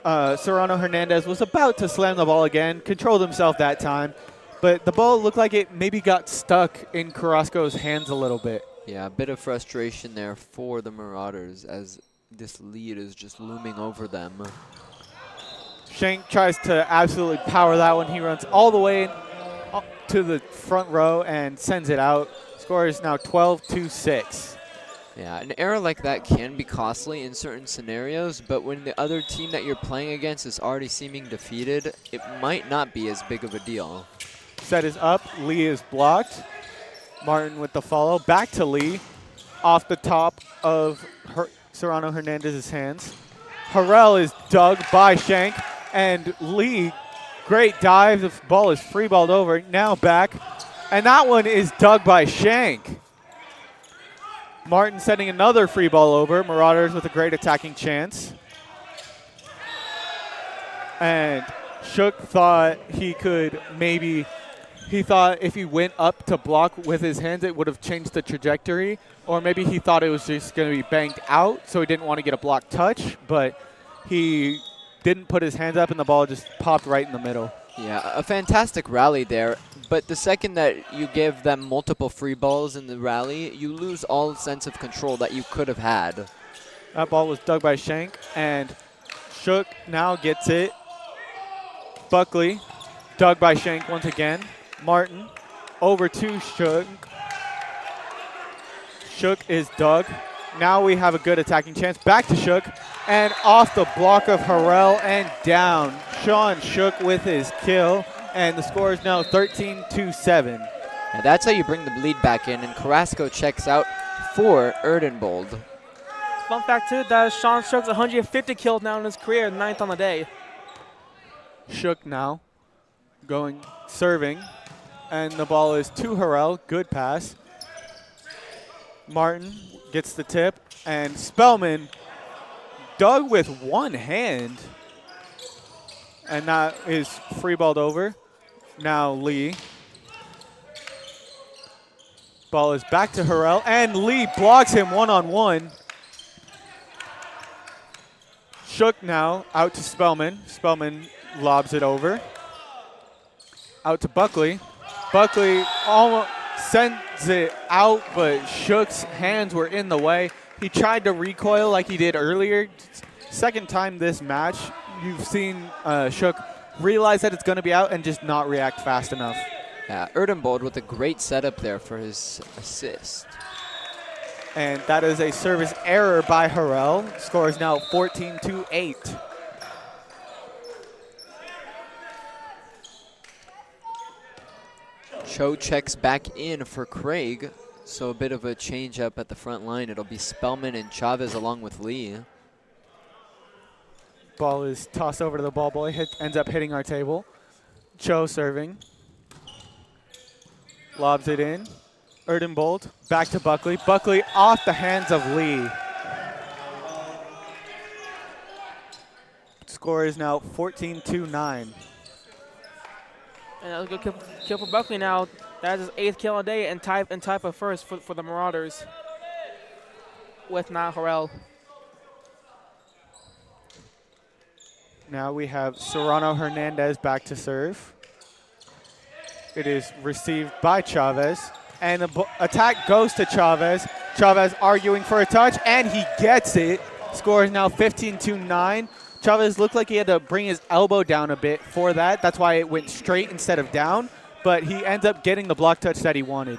B: Serrano Hernandez was about to slam the ball again, controlled himself that time. But the ball looked like it maybe got stuck in Carrasco's hands a little bit.
A: Yeah, a bit of frustration there for the Marauders as this lead is just looming over them.
B: Shank tries to absolutely power that one. He runs all the way to the front row and sends it out. Score is now 12-6.
A: Yeah, an error like that can be costly in certain scenarios, but when the other team that you're playing against is already seeming defeated, it might not be as big of a deal.
B: Set is up. Lee is blocked. Martin with the follow. Back to Lee. Off the top of Serrano Hernandez's hands. Harrell is dug by Shank. And Lee, great dive. The ball is free balled over. Now back. And that one is dug by Shank. Martin sending another free ball over. Marauders with a great attacking chance. And Shook thought he could maybe, he thought if he went up to block with his hands, it would have changed the trajectory. Or maybe he thought it was just going to be banked out, so he didn't want to get a block touch. But he didn't put his hands up, and the ball just popped right in the middle.
A: Yeah, a fantastic rally there. But the second that you give them multiple free balls in the rally, you lose all sense of control that you could have had.
B: That ball was dug by Shank, and Shook now gets it. Buckley, dug by Shank once again. Martin, over to Shook. Shook is dug. Now we have a good attacking chance. Back to Shook, and off the block of Harrell and down. Sean Shook with his kill. And the score is now 13-7.
A: And that's how you bring the lead back in, and Carrasco checks out for Erdenbold.
C: Fun fact, too, that Sean Shook's 150 kills now in his career, 9th on the day.
B: Shook now going serving, and the ball is to Harrell. Good pass. Martin gets the tip, and Spellman dug with one hand, and that is free balled over. Now Lee. Ball is back to Harrell, and Lee blocks him one-on-one. Shook now out to Spellman. Spellman lobs it over. Out to Buckley. Buckley almost sends it out, but Shook's hands were in the way. He tried to recoil like he did earlier. Second time this match, you've seen Shook realize that it's going to be out and just not react fast enough.
A: Yeah, Erdenbold with a great setup there for his assist.
B: And that is a service error by Harrell. Score is now 14-8.
A: Cho checks back in for Craig, so a bit of a change up at the front line. It'll be Spellman and Chavez along with Lee.
B: Ball is tossed over to the ball boy, ends up hitting our table. Cho serving. Lobs it in. Erdenbold back to Buckley. Buckley off the hands of Lee. Score is now 14-9.
C: And a good kill for Buckley now. That is his 8th kill a day and type for first for the Marauders with now Harrell.
B: Now we have Serrano Hernandez back to serve. It is received by Chavez. And the attack goes to Chavez. Chavez arguing for a touch, and he gets it. Score is now 15-9. Chavez looked like he had to bring his elbow down a bit for that. That's why it went straight instead of down. But he ends up getting the block touch that he wanted.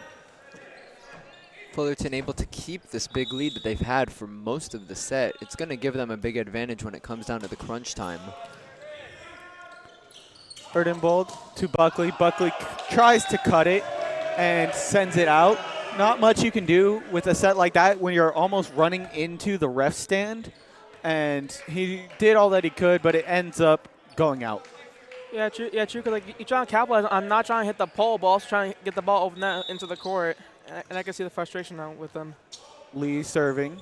A: Fullerton able to keep this big lead that they've had for most of the set. It's going to give them a big advantage when it comes down to the crunch time.
B: Erdenbold to Buckley. Buckley tries to cut it and sends it out. Not much you can do with a set like that when you're almost running into the ref stand. And he did all that he could, but it ends up going out.
C: Yeah, true. Yeah, true. Because like you're trying to capitalize. I'm not trying to hit the pole ball. I'm trying to get the ball over net into the court, and I can see the frustration now with them.
B: Lee serving.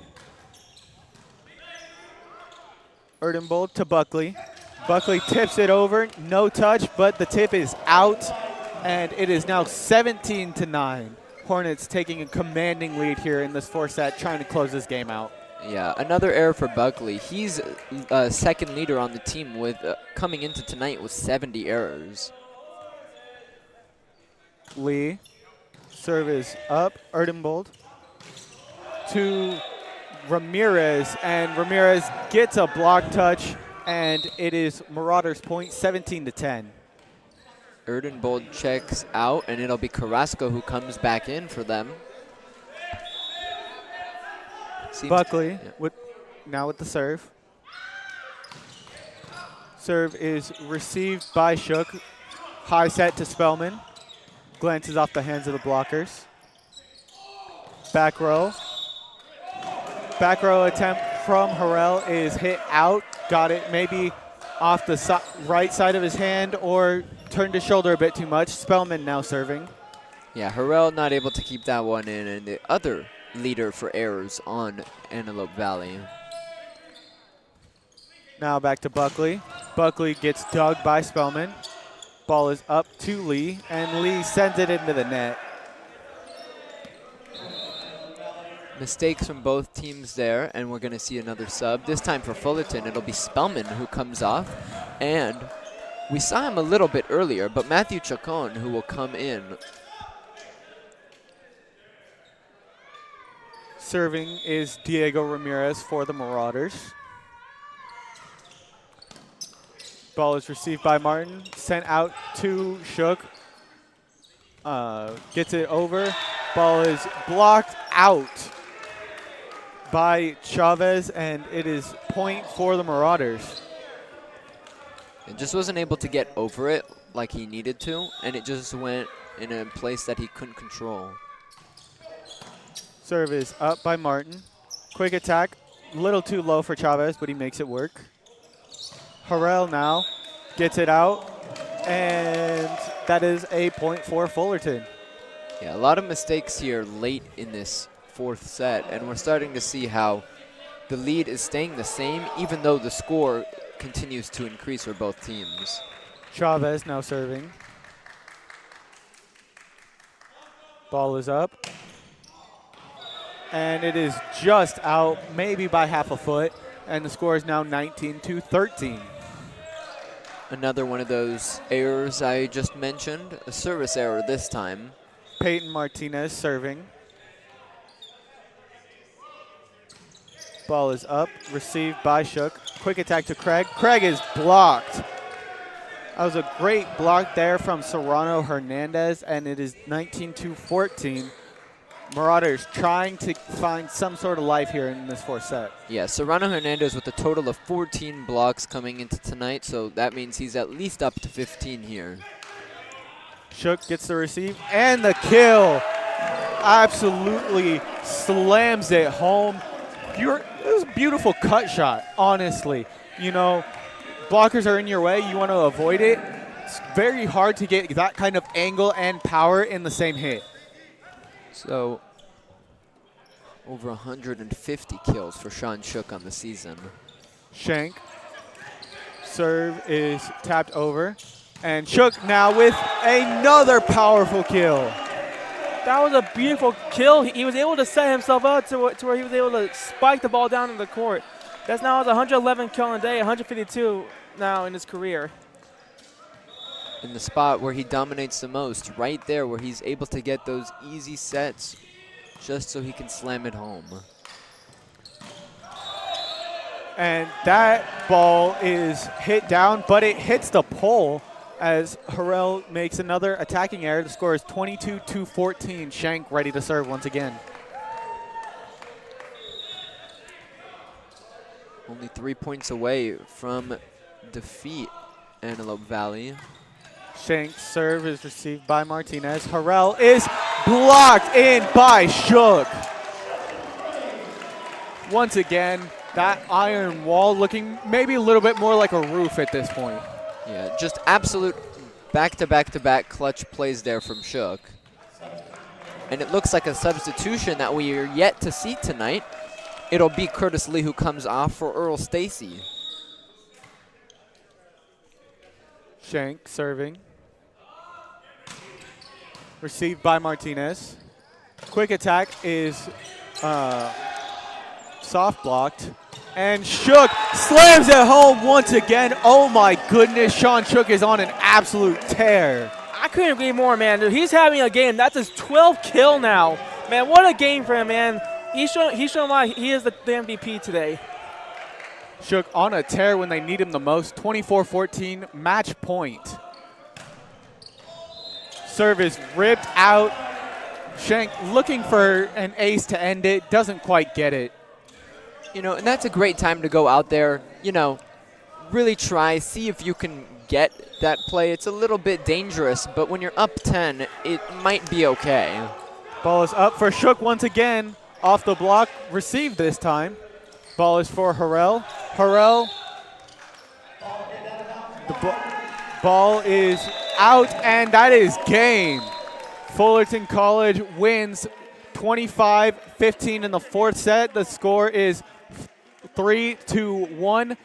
B: Erdenbold to Buckley. Buckley tips it over. No touch, but the tip is out, and it is now 17-9. Hornets taking a commanding lead here in this fourth set, trying to close this game out.
A: Yeah, another error for Buckley. He's second leader on the team with coming into tonight with 70 errors.
B: Lee, serve is up. Erdenbold to Ramirez, and Ramirez gets a block touch, and it is Marauders point, 17-10.
A: Erdenbold checks out, and it'll be Carrasco who comes back in for them.
B: Buckley now with the serve. Serve is received by Shook. High set to Spellman. Glances off the hands of the blockers. Back row. Back row attempt from Harrell is hit out. Got it maybe off the right side of his hand or turned his shoulder a bit too much. Spellman now serving.
A: Yeah, Harrell not able to keep that one in, and the other leader for errors on Antelope Valley.
B: Now back to Buckley. Buckley gets dug by Spellman. Ball is up to Lee, and Lee sends it into the net.
A: Mistakes from both teams there, and we're going to see another sub. This time for Fullerton, it'll be Spellman who comes off. And we saw him a little bit earlier, but Matthew Chacon who will come in.
B: Serving is Diego Ramirez for the Marauders. Ball is received by Martin, sent out to Shook. Gets it over. Ball is blocked out by Chavez, and it is point for the Marauders.
A: And just wasn't able to get over it like he needed to, and it just went in a place that he couldn't control.
B: Serve is up by Martin. Quick attack, a little too low for Chavez, but he makes it work. Harrell now gets it out, and that is a point for Fullerton.
A: Yeah, a lot of mistakes here late in this fourth set, and we're starting to see how the lead is staying the same, even though the score continues to increase for both teams.
B: Chavez now serving. Ball is up. And it is just out, maybe by half a foot, and the score is now 19-13.
A: Another one of those errors I just mentioned, a service error this time.
B: Peyton Martinez serving. Ball is up, received by Shook. Quick attack to Craig. Craig is blocked. That was a great block there from Serrano Hernandez, and it is 19-14. Marauders trying to find some sort of life here in this fourth set.
A: Yeah, Serrano Hernandez with a total of 14 blocks coming into tonight, so that means he's at least up to 15 here.
B: Shook gets the receive and the kill. Absolutely slams it home. It was a beautiful cut shot, honestly. You know, blockers are in your way. You want to avoid it. It's very hard to get that kind of angle and power in the same hit.
A: So, over 150 kills for Sean Shook on the season.
B: Shank. Serve is tapped over. And Shook now with another powerful kill.
C: That was a beautiful kill. He was able to set himself up to where he was able to spike the ball down in the court. That's now his 111 kill in a day, 152 now in his career.
A: In the spot where he dominates the most, right there where he's able to get those easy sets just so he can slam it home.
B: And that ball is hit down, but it hits the pole as Harrell makes another attacking error. The score is 22-14. Shank ready to serve once again.
A: Only 3 points away from defeat, Antelope Valley.
B: Shank's serve is received by Martinez. Harrell is blocked in by Shook. Once again, that iron wall looking maybe a little bit more like a roof at this point.
A: Yeah, just absolute back-to-back-to-back clutch plays there from Shook. And it looks like a substitution that we are yet to see tonight. It'll be Curtis Lee who comes off for Earl Stacy.
B: Shank serving. Received by Martinez. Quick attack is soft blocked. And Shook slams it home once again. Oh my goodness, Sean Shook is on an absolute tear.
C: I couldn't agree more, man. Dude, he's having a game. That's his 12th kill now. Man, what a game for him, man. He's shown why he is the MVP today.
B: Shook on a tear when they need him the most. 24-14, match point. Serve is ripped out. Shank looking for an ace to end it, doesn't quite get it.
A: You know, and that's a great time to go out there, you know, really try, see if you can get that play. It's a little bit dangerous, but when you're up 10, it might be okay.
B: Ball is up for Shook once again. Off the block, received this time. Ball is for Harrell. Harrell, the ball is out, and that is game. Fullerton College wins 25-15 in the fourth set. The score is 3-1.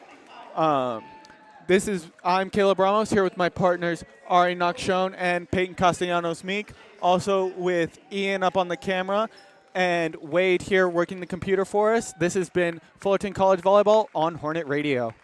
B: I'm Caleb Ramos here with my partners Ari Nakshon and Peyton Castellanos-Meek. Also with Ian up on the camera and Wade here working the computer for us. This has been Fullerton College Volleyball on Hornet Radio.